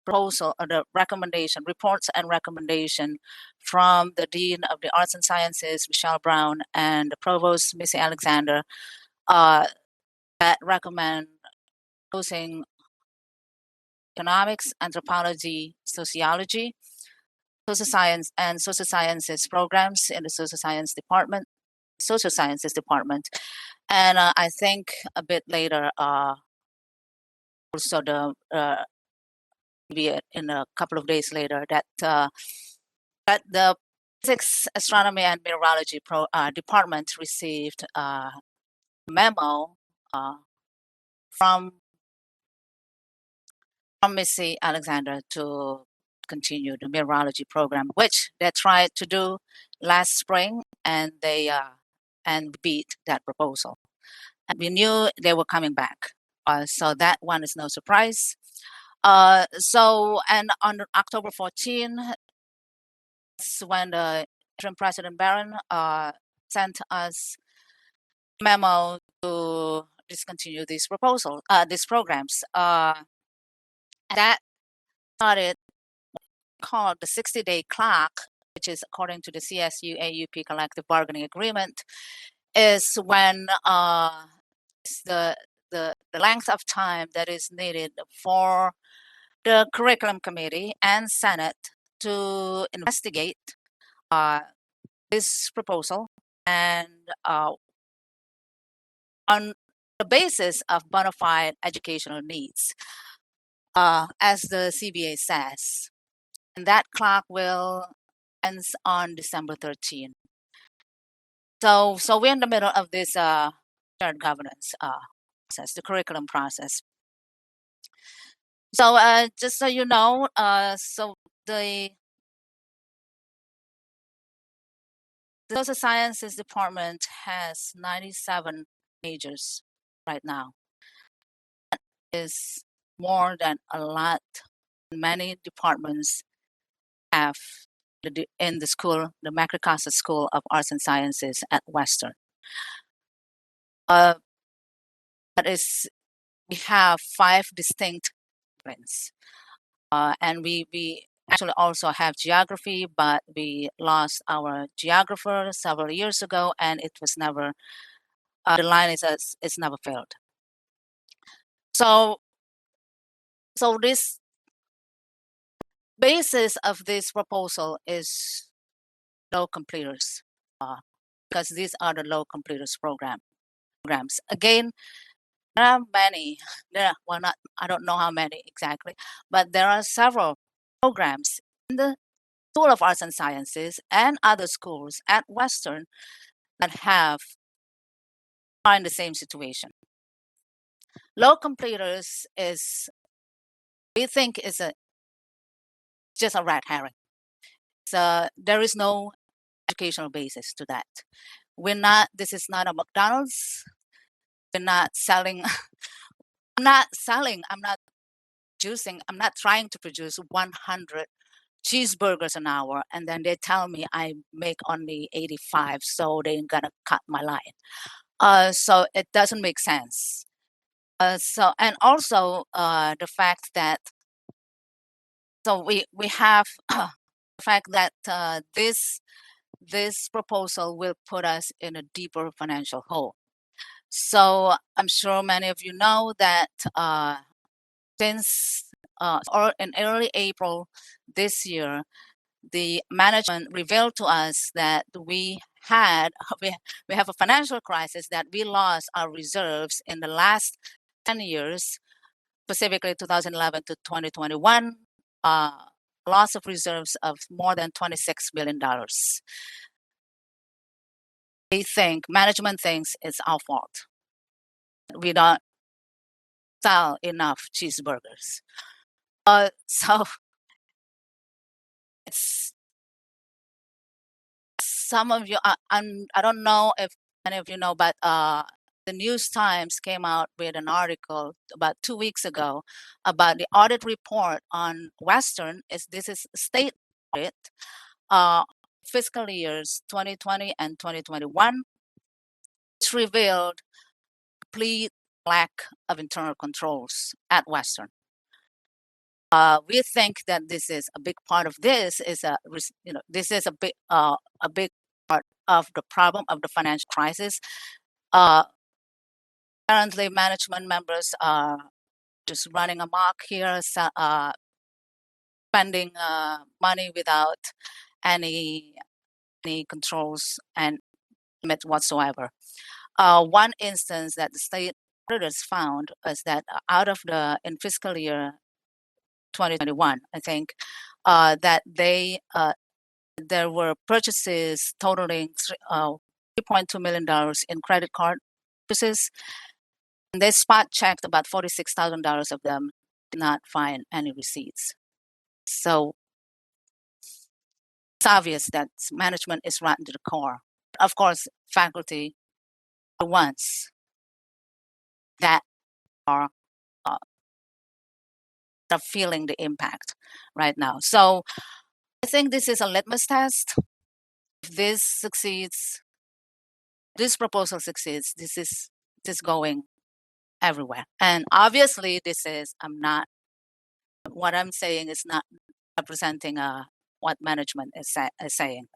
proposal or the recommendation, reports and recommendation from the Dean of the Arts and Sciences, Michelle Brown, and the Provost, Missy Alexander, that recommend using economics, anthropology, sociology, social science, and social sciences programs in the social sciences department. And I think a bit later, also maybe in a couple of days later, that the physics, astronomy, and meteorology department received a memo from Missy Alexander to continue the meteorology program, which they tried to do last spring, and they beat that proposal. And we knew they were coming back, so that one is no surprise. And on October 14, that's when the interim President Barron sent us a memo to discontinue these programs. That started called the 60-day clock, which is according to the CSU AUP collective bargaining agreement, is when the length of time that is needed for the curriculum committee and Senate to investigate this proposal and on the basis of bona fide educational needs, as the CBA says. And that clock will ends on December 13. So we're in the middle of this shared governance process, the curriculum process. So just so you know, so the social sciences department has 97 majors right now. That is more than a lot. Many departments have in the school, the Macrocostas School of Arts and Sciences at Western. That is, we have 5 distinct disciplines, and we actually also have geography, but we lost our geographer several years ago, and it was never, the line is never filled. So this basis of this proposal is low completers, because these are the low completers programs. Again, there are many, I don't know how many exactly, but there are several programs in the School of Arts and Sciences and other schools at Western that are in the same situation. Low completers we think is just a red herring. There is no educational basis to that. This is not a McDonald's. We're not selling, I'm not trying to produce 100 cheeseburgers an hour, and then they tell me I make only 85, so they're gonna cut my line. So it doesn't make sense. And also the fact that we have the fact that this proposal will put us in a deeper financial hole. So I'm sure many of you know that since or in early April this year, the management revealed to us that we have a financial crisis, that we lost our reserves in the last 10 years, specifically 2011 to 2021, loss of reserves of more than $26 billion. Management thinks it's our fault. We don't sell enough cheeseburgers. So it's some of you, I don't know if any of you know, but the News Times came out with an article about 2 weeks ago about the audit report on Western. This is state audit, fiscal years 2020 and 2021, which revealed complete lack of internal controls at Western. We think that this is a big part of this is this is a big part of the problem of the financial crisis. Currently, management members are just running amok here, spending money without any controls and limits whatsoever. One instance that the state auditors found is that out of in fiscal year 2021, I think, that there were purchases totaling $3.2 million in credit card purchases. And they spot checked about $46,000 of them, did not find any receipts. So it's obvious that management is rotten to the core. Of course, faculty are the ones that are feeling the impact right now. So I think this is a litmus test. If this succeeds, this proposal succeeds, this is going everywhere. And obviously, what I'm saying is not representing what management is saying.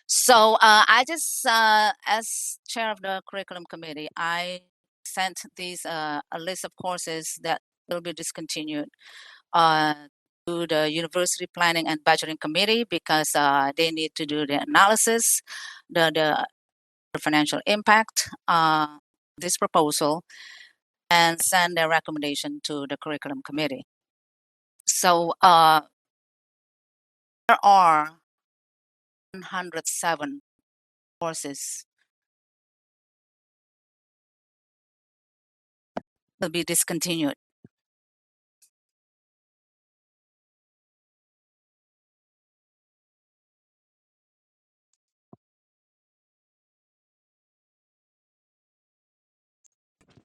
So I just, as chair of the curriculum committee, I sent a list of courses that will be discontinued to the University Planning and Budgeting Committee, because they need to do the analysis, the financial impact this proposal, and send their recommendation to the curriculum committee. So there are 107 courses will be discontinued.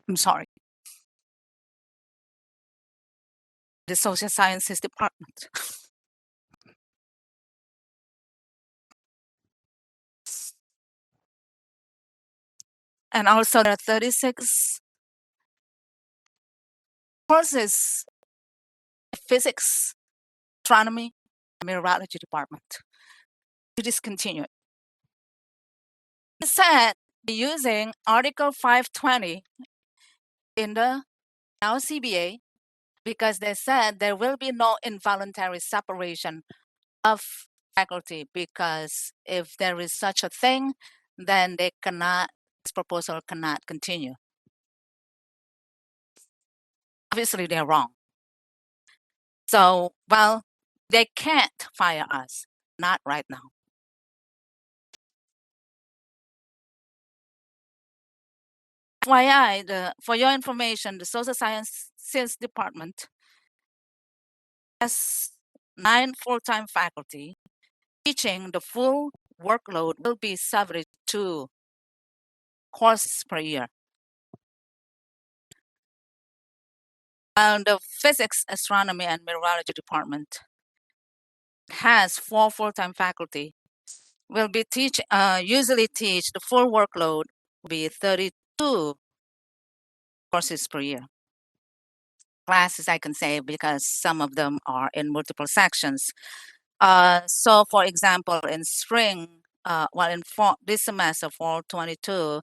I'm sorry. The Social Sciences Department. And also there are 36 courses in physics astronomy and meteorology department to discontinue it. Instead, using Article 520 in the LCBA, because they said there will be no involuntary separation of faculty, because if there is such a thing, then this proposal cannot continue. Obviously, they're wrong. So, well, they can't fire us, not right now. FYI, for your information, the Social Sciences Department has 9 full-time faculty. Teaching the full workload will be 72 courses per year. The Physics, Astronomy, and Meteorology Department has 4 full-time faculty. Will be usually teach the full workload will be 32 courses per year. Classes, I can say, because some of them are in multiple sections. So, for example, in spring, in this semester, fall 22,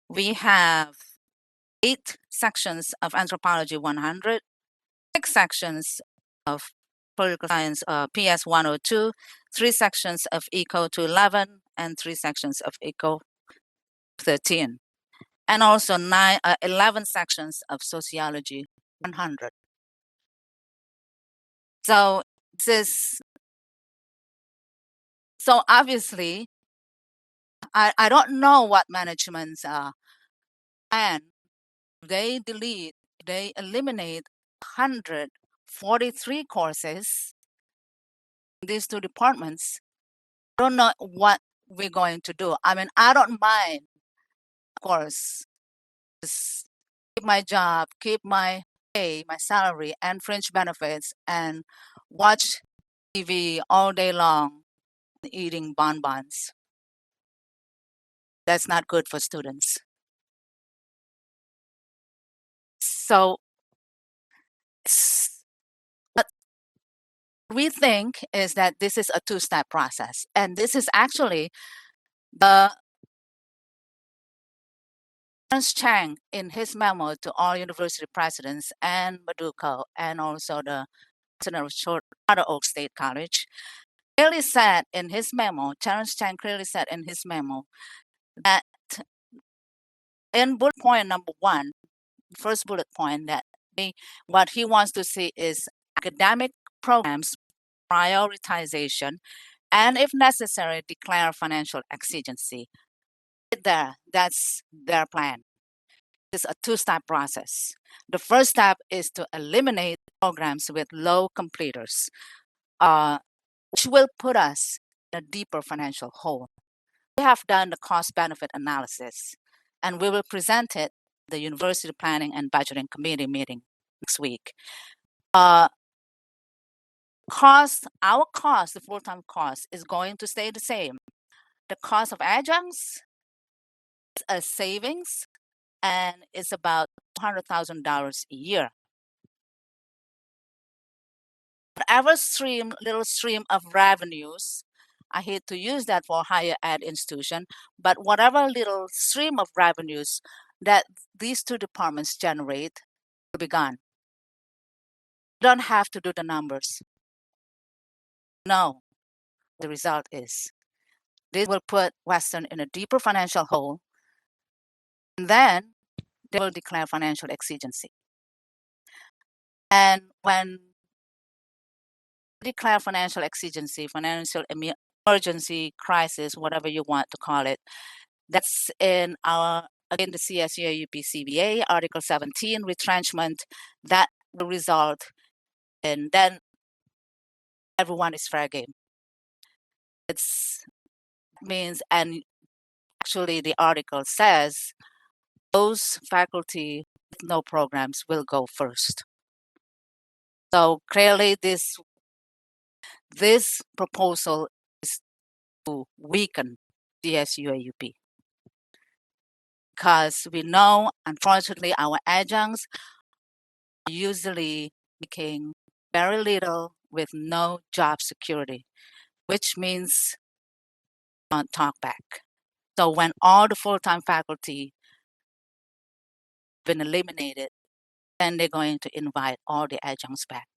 we have 8 sections of Anthropology 100, 6 sections of Political Science PS 102, 3 sections of Eco 211, and 3 sections of Eco 13, and also 11 sections of Sociology 100. So so obviously, I don't know what management's plan. They eliminate 143 courses in these 2 departments. I don't know what we're going to do. I mean, I don't mind, of course, just keep my job, keep my pay, my salary, and fringe benefits, and watch TV all day long, eating bonbons. That's not good for students. So, what we think is that this is a 2-step process, and this is actually the Terence Chang, in his memo to all university presidents and Maduko, and also the president of Charter Oak State College, clearly said in his memo, Terence Chang clearly said in his memo that in bullet point number 1, first bullet point, that what he wants to see is academic programs prioritization, and if necessary, declare financial exigency. That's their plan. It's a 2-step process. The first step is to eliminate programs with low completers, which will put us in a deeper financial hole. We have done the cost-benefit analysis, and we will present it at the University Planning and Budgeting Committee meeting next week. Our cost, the full-time cost, is going to stay the same. The cost of adjuncts is a savings, and it's about $200,000 a year. Whatever little stream of revenues, I hate to use that for higher ed institution, but whatever little stream of revenues that these 2 departments generate will be gone. You don't have to do the numbers. No, the result is this will put Western in a deeper financial hole, and then they will declare financial exigency. And when they declare financial exigency, financial emergency, crisis, whatever you want to call it, that's in again, the CSUAUP CBA, Article 17, retrenchment, that will result in then everyone is fair game. It means, and actually the article says, those faculty with no programs will go first. So clearly this proposal is to weaken CSUAUP. Because we know, unfortunately, our adjuncts are usually making very little with no job security, which means not talk back. So when all the full-time faculty been eliminated, then they're going to invite all the adjuncts back.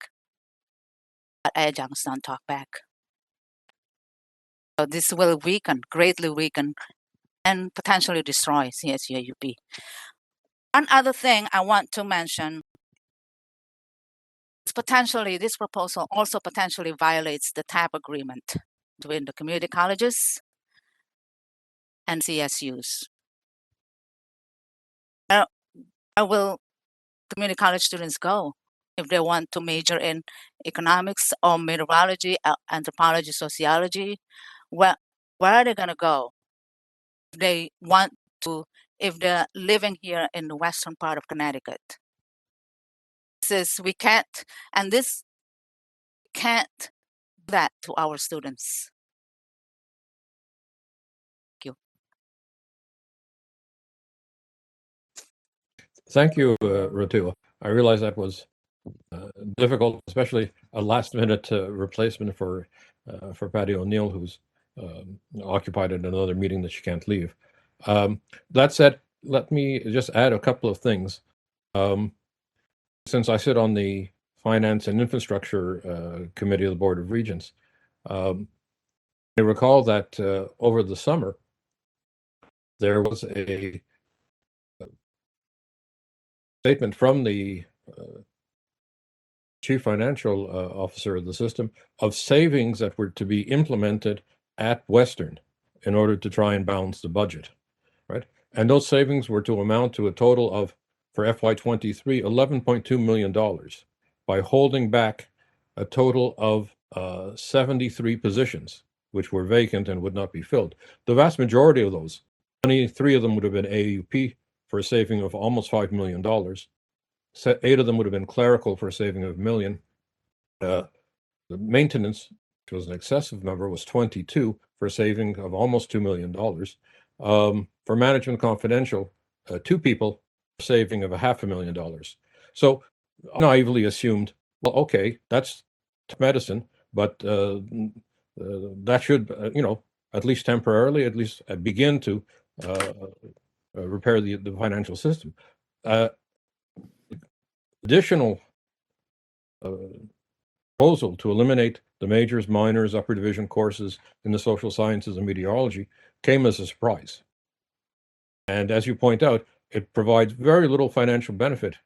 But adjuncts don't talk back. So this will greatly weaken, and potentially destroy CSU-AUP. One other thing I want to mention is this proposal also potentially violates the TAP agreement between the community colleges and CSUs. Where will community college students go if they want to major in economics or meteorology, anthropology, sociology? Where are they going to go if they want to, if they're living here in the western part of Connecticut? We can't do that to our students. Thank you, Ratu. I realize that was difficult, especially a last-minute replacement for Patty O'Neill, who's occupied in another meeting that she can't leave. That said, let me just add a couple of things. Since I sit on the Finance and Infrastructure Committee of the Board of Regents, I recall that over the summer, there was a statement from the chief financial officer of the system of savings that were to be implemented at Western in order to try and balance the budget, right? And those savings were to amount to a total of, for FY23, $11.2 million by holding back a total of 73 positions, which were vacant and would not be filled. The vast majority of those, 23 of them would have been AUP for a saving of almost $5 million. 8 of them would have been clerical for a saving of $1 million. The maintenance, which was an excessive number, was 22 for a saving of almost $2 million. For management confidential, 2 people, saving of $500,000. So I naively assumed, well, okay, that's medicine, but that should, at least temporarily, at least begin to repair the financial system. Additional proposal to eliminate the majors, minors, upper division courses in the social sciences and meteorology came as a surprise. And as you point out, it provides very little financial benefit,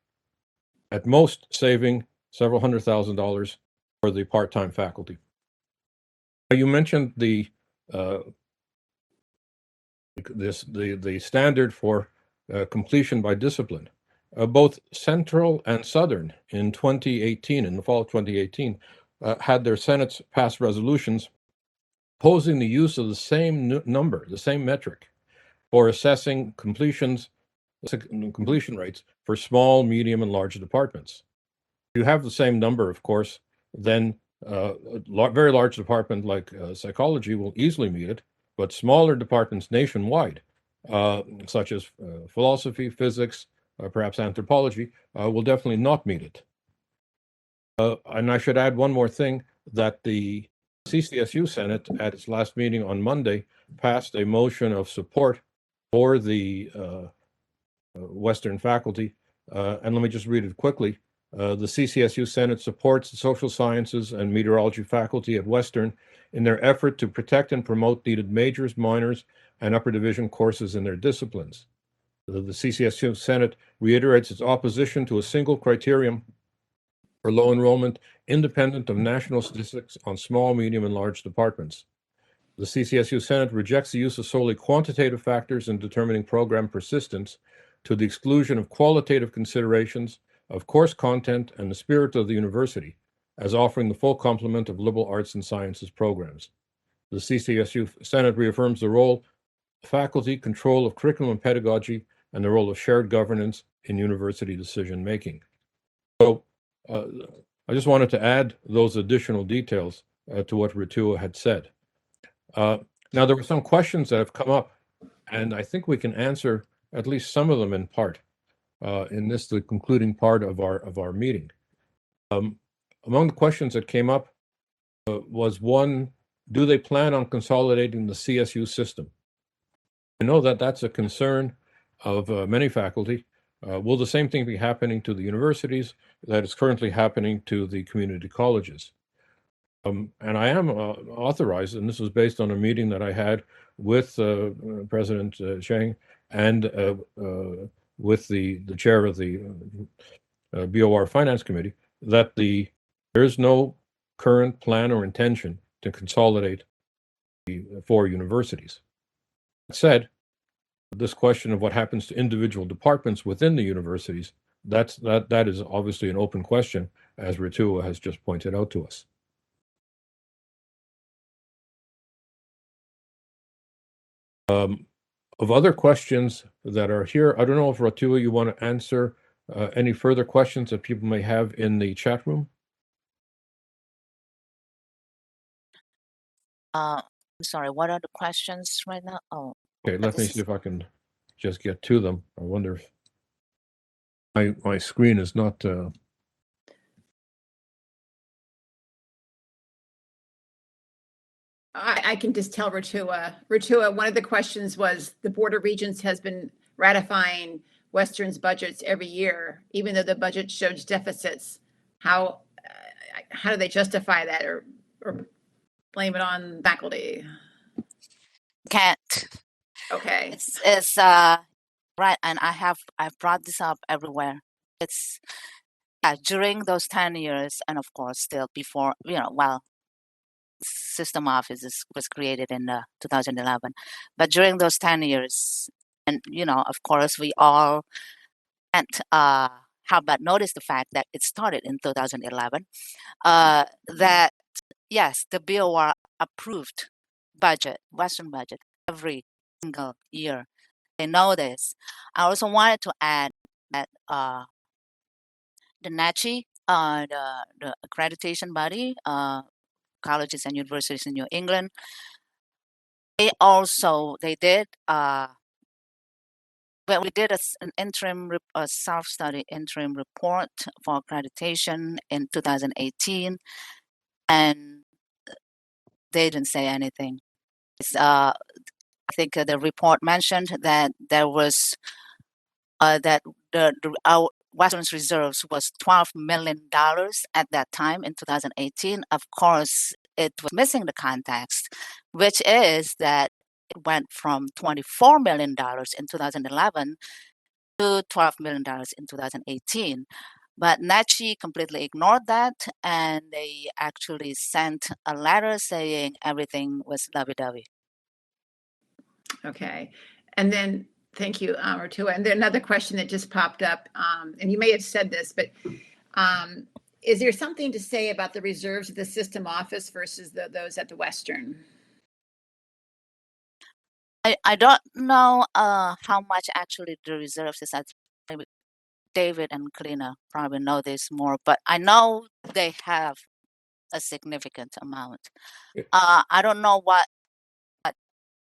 at most saving several $100,000 for the part-time faculty. You mentioned the standard for completion by discipline. Both Central and Southern in 2018, in the fall of 2018, had their Senates pass resolutions posing the use of the same number, the same metric, for assessing completion rates for small, medium, and large departments. If you have the same number, of course, then a very large department like psychology will easily meet it, but smaller departments nationwide, such as philosophy, physics, perhaps anthropology, will definitely not meet it. And I should add one more thing, that the CCSU Senate at its last meeting on Monday passed a motion of support for the Western faculty. And let me just read it quickly. The CCSU Senate supports the social sciences and meteorology faculty at Western in their effort to protect and promote needed majors, minors, and upper division courses in their disciplines. The CCSU Senate reiterates its opposition to a single criterion for low enrollment independent of national statistics on small, medium, and large departments. The CCSU Senate rejects the use of solely quantitative factors in determining program persistence to the exclusion of qualitative considerations of course content and the spirit of the university as offering the full complement of liberal arts and sciences programs. The CCSU Senate reaffirms the role of faculty, control of curriculum and pedagogy, and the role of shared governance in university decision-making. So I just wanted to add those additional details to what Ritua had said. Now, there were some questions that have come up, and I think we can answer at least some of them in part in this, the concluding part of our meeting. Among the questions that came up was one, do they plan on consolidating the CSU system? I know that that's a concern of many faculty. Will the same thing be happening to the universities that is currently happening to the community colleges? And I am authorized, and this was based on a meeting that I had with President Cheng and with the chair of the BOR Finance Committee, that there is no current plan or intention to consolidate the 4 universities. That said, this question of what happens to individual departments within the universities, that is obviously an open question, as Ritua has just pointed out to us. Of other questions that are here, I don't know if Ritua, you want to answer any further questions that people may have in the chat room? I'm sorry, what are the questions right now? Oh, Okay, let me see if I can just get to them. I wonder if my screen is not. I can just tell Ritua. Ritua, one of the questions was the Board of Regents has been ratifying Western's budgets every year, even though the budget shows deficits. How do they justify that or blame it on faculty? can't. Okay. It's right, and I've brought this up everywhere. It's during those 10 years, and of course still before, while system office was created in 2011, but during those 10 years, and of course we all can't help but notice the fact that it started in 2011, that yes, the BOR approved Western budget every single year. They know this. I also wanted to add that the NACHI, the accreditation body, colleges and universities in New England, they did when we did an interim self-study interim report for accreditation in 2018, and they didn't say anything. I think the report mentioned that there was that our Western's reserves was $12 million at that time in 2018. Of course, it was missing the context, which is that it went from $24 million in 2011 to $12 million in 2018. But NACHI completely ignored that, and they actually sent a letter saying everything was lovey-dovey. Okay. And then, thank you, Ritua. And then another question that just popped up, and you may have said this, but is there something to say about the reserves of the system office versus those at the Western? I don't know how much actually the reserves is at. Maybe David and Kalina probably know this more, but I know they have a significant amount. I don't know what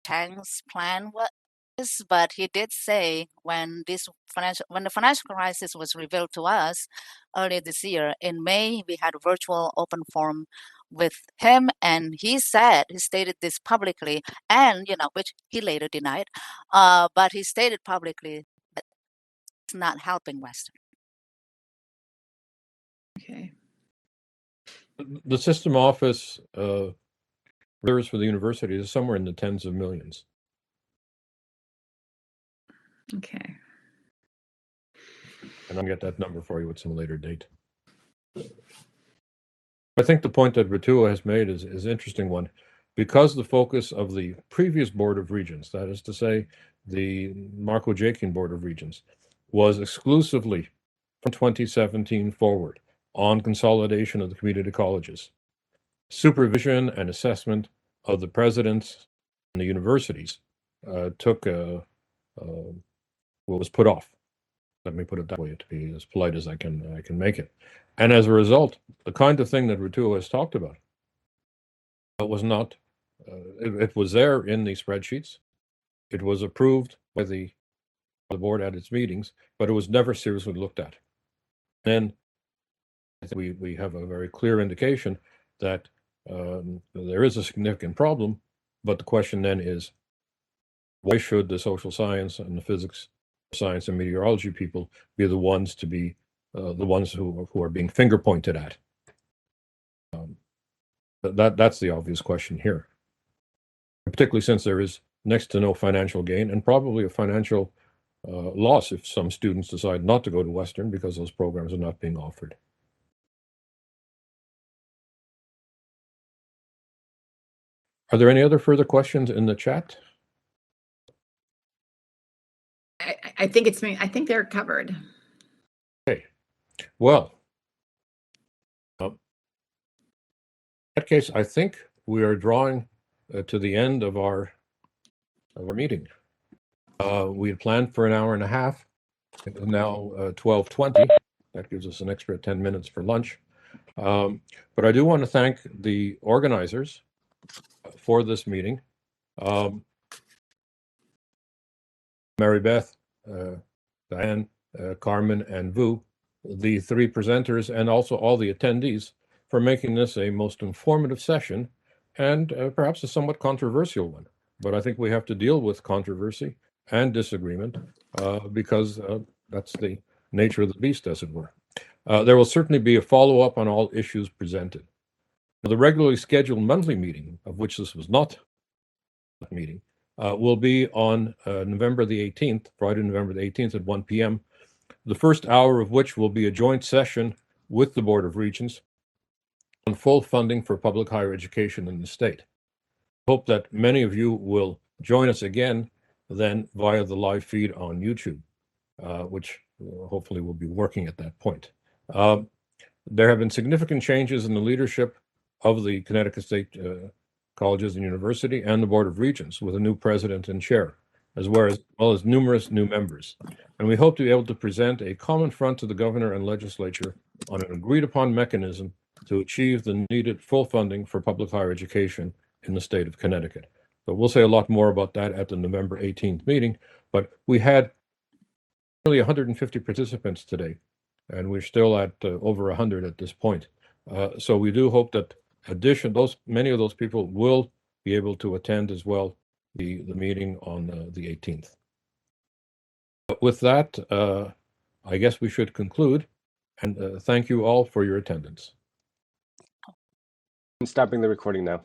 Chang's plan was, but he did say when the financial crisis was revealed to us earlier this year in May, we had a virtual open forum with him, and he stated this publicly, and which he later denied, but he stated publicly that it's not helping Western. Okay. The system office reserves for the university is somewhere in the tens of millions. Okay. And I'll get that number for you at some later date. I think the point that Ritua has made is an interesting one, because the focus of the previous Board of Regents, that is to say, the Marco Jakin Board of Regents, was exclusively from 2017 forward on consolidation of the community colleges. Supervision and assessment of the presidents and the universities was put off. Let me put it that way to be as polite as I can make it. And as a result, the kind of thing that Ritua has talked about was not, it was there in the spreadsheets. It was approved by the board at its meetings, but it was never seriously looked at. Then I think we have a very clear indication that there is a significant problem, but the question then is, why should the social science and the physics, science, and meteorology people be the ones to be the ones who are being finger pointed at? That's the obvious question here, particularly since there is next to no financial gain and probably a financial loss if some students decide not to go to Western because those programs are not being offered. Are there any other further questions in the chat? I think they're covered. Okay. Well, in that case, I think we are drawing to the end of our meeting. We had planned for an hour and a half. It is now 12:20. That gives us an extra 10 minutes for lunch. But I do want to thank the organizers for this meeting. Mary Beth, Diane, Carmen, and Vu, the three presenters, and also all the attendees for making this a most informative session and perhaps a somewhat controversial one. But I think we have to deal with controversy and disagreement because that's the nature of the beast, as it were. There will certainly be a follow-up on all issues presented. The regularly scheduled monthly meeting, of which this was not a meeting, will be on November the 18th, Friday, November the 18th at 1 p.m., the first hour of which will be a joint session with the Board of Regents on full funding for public higher education in the state. I hope that many of you will join us again then via the live feed on YouTube, which hopefully will be working at that point. There have been significant changes in the leadership of the Connecticut State Colleges and University and the Board of Regents with a new president and chair, as well as numerous new members. And we hope to be able to present a common front to the governor and legislature on an agreed upon mechanism to achieve the needed full funding for public higher education in the state of Connecticut. So we'll say a lot more about that at the November 18th meeting, but we had nearly 150 participants today, and we're still at over 100 at this point. So we do hope that many of those people will be able to attend as well the meeting on the 18th. But with that, I guess we should conclude, and thank you all for your attendance. I'm stopping the recording now.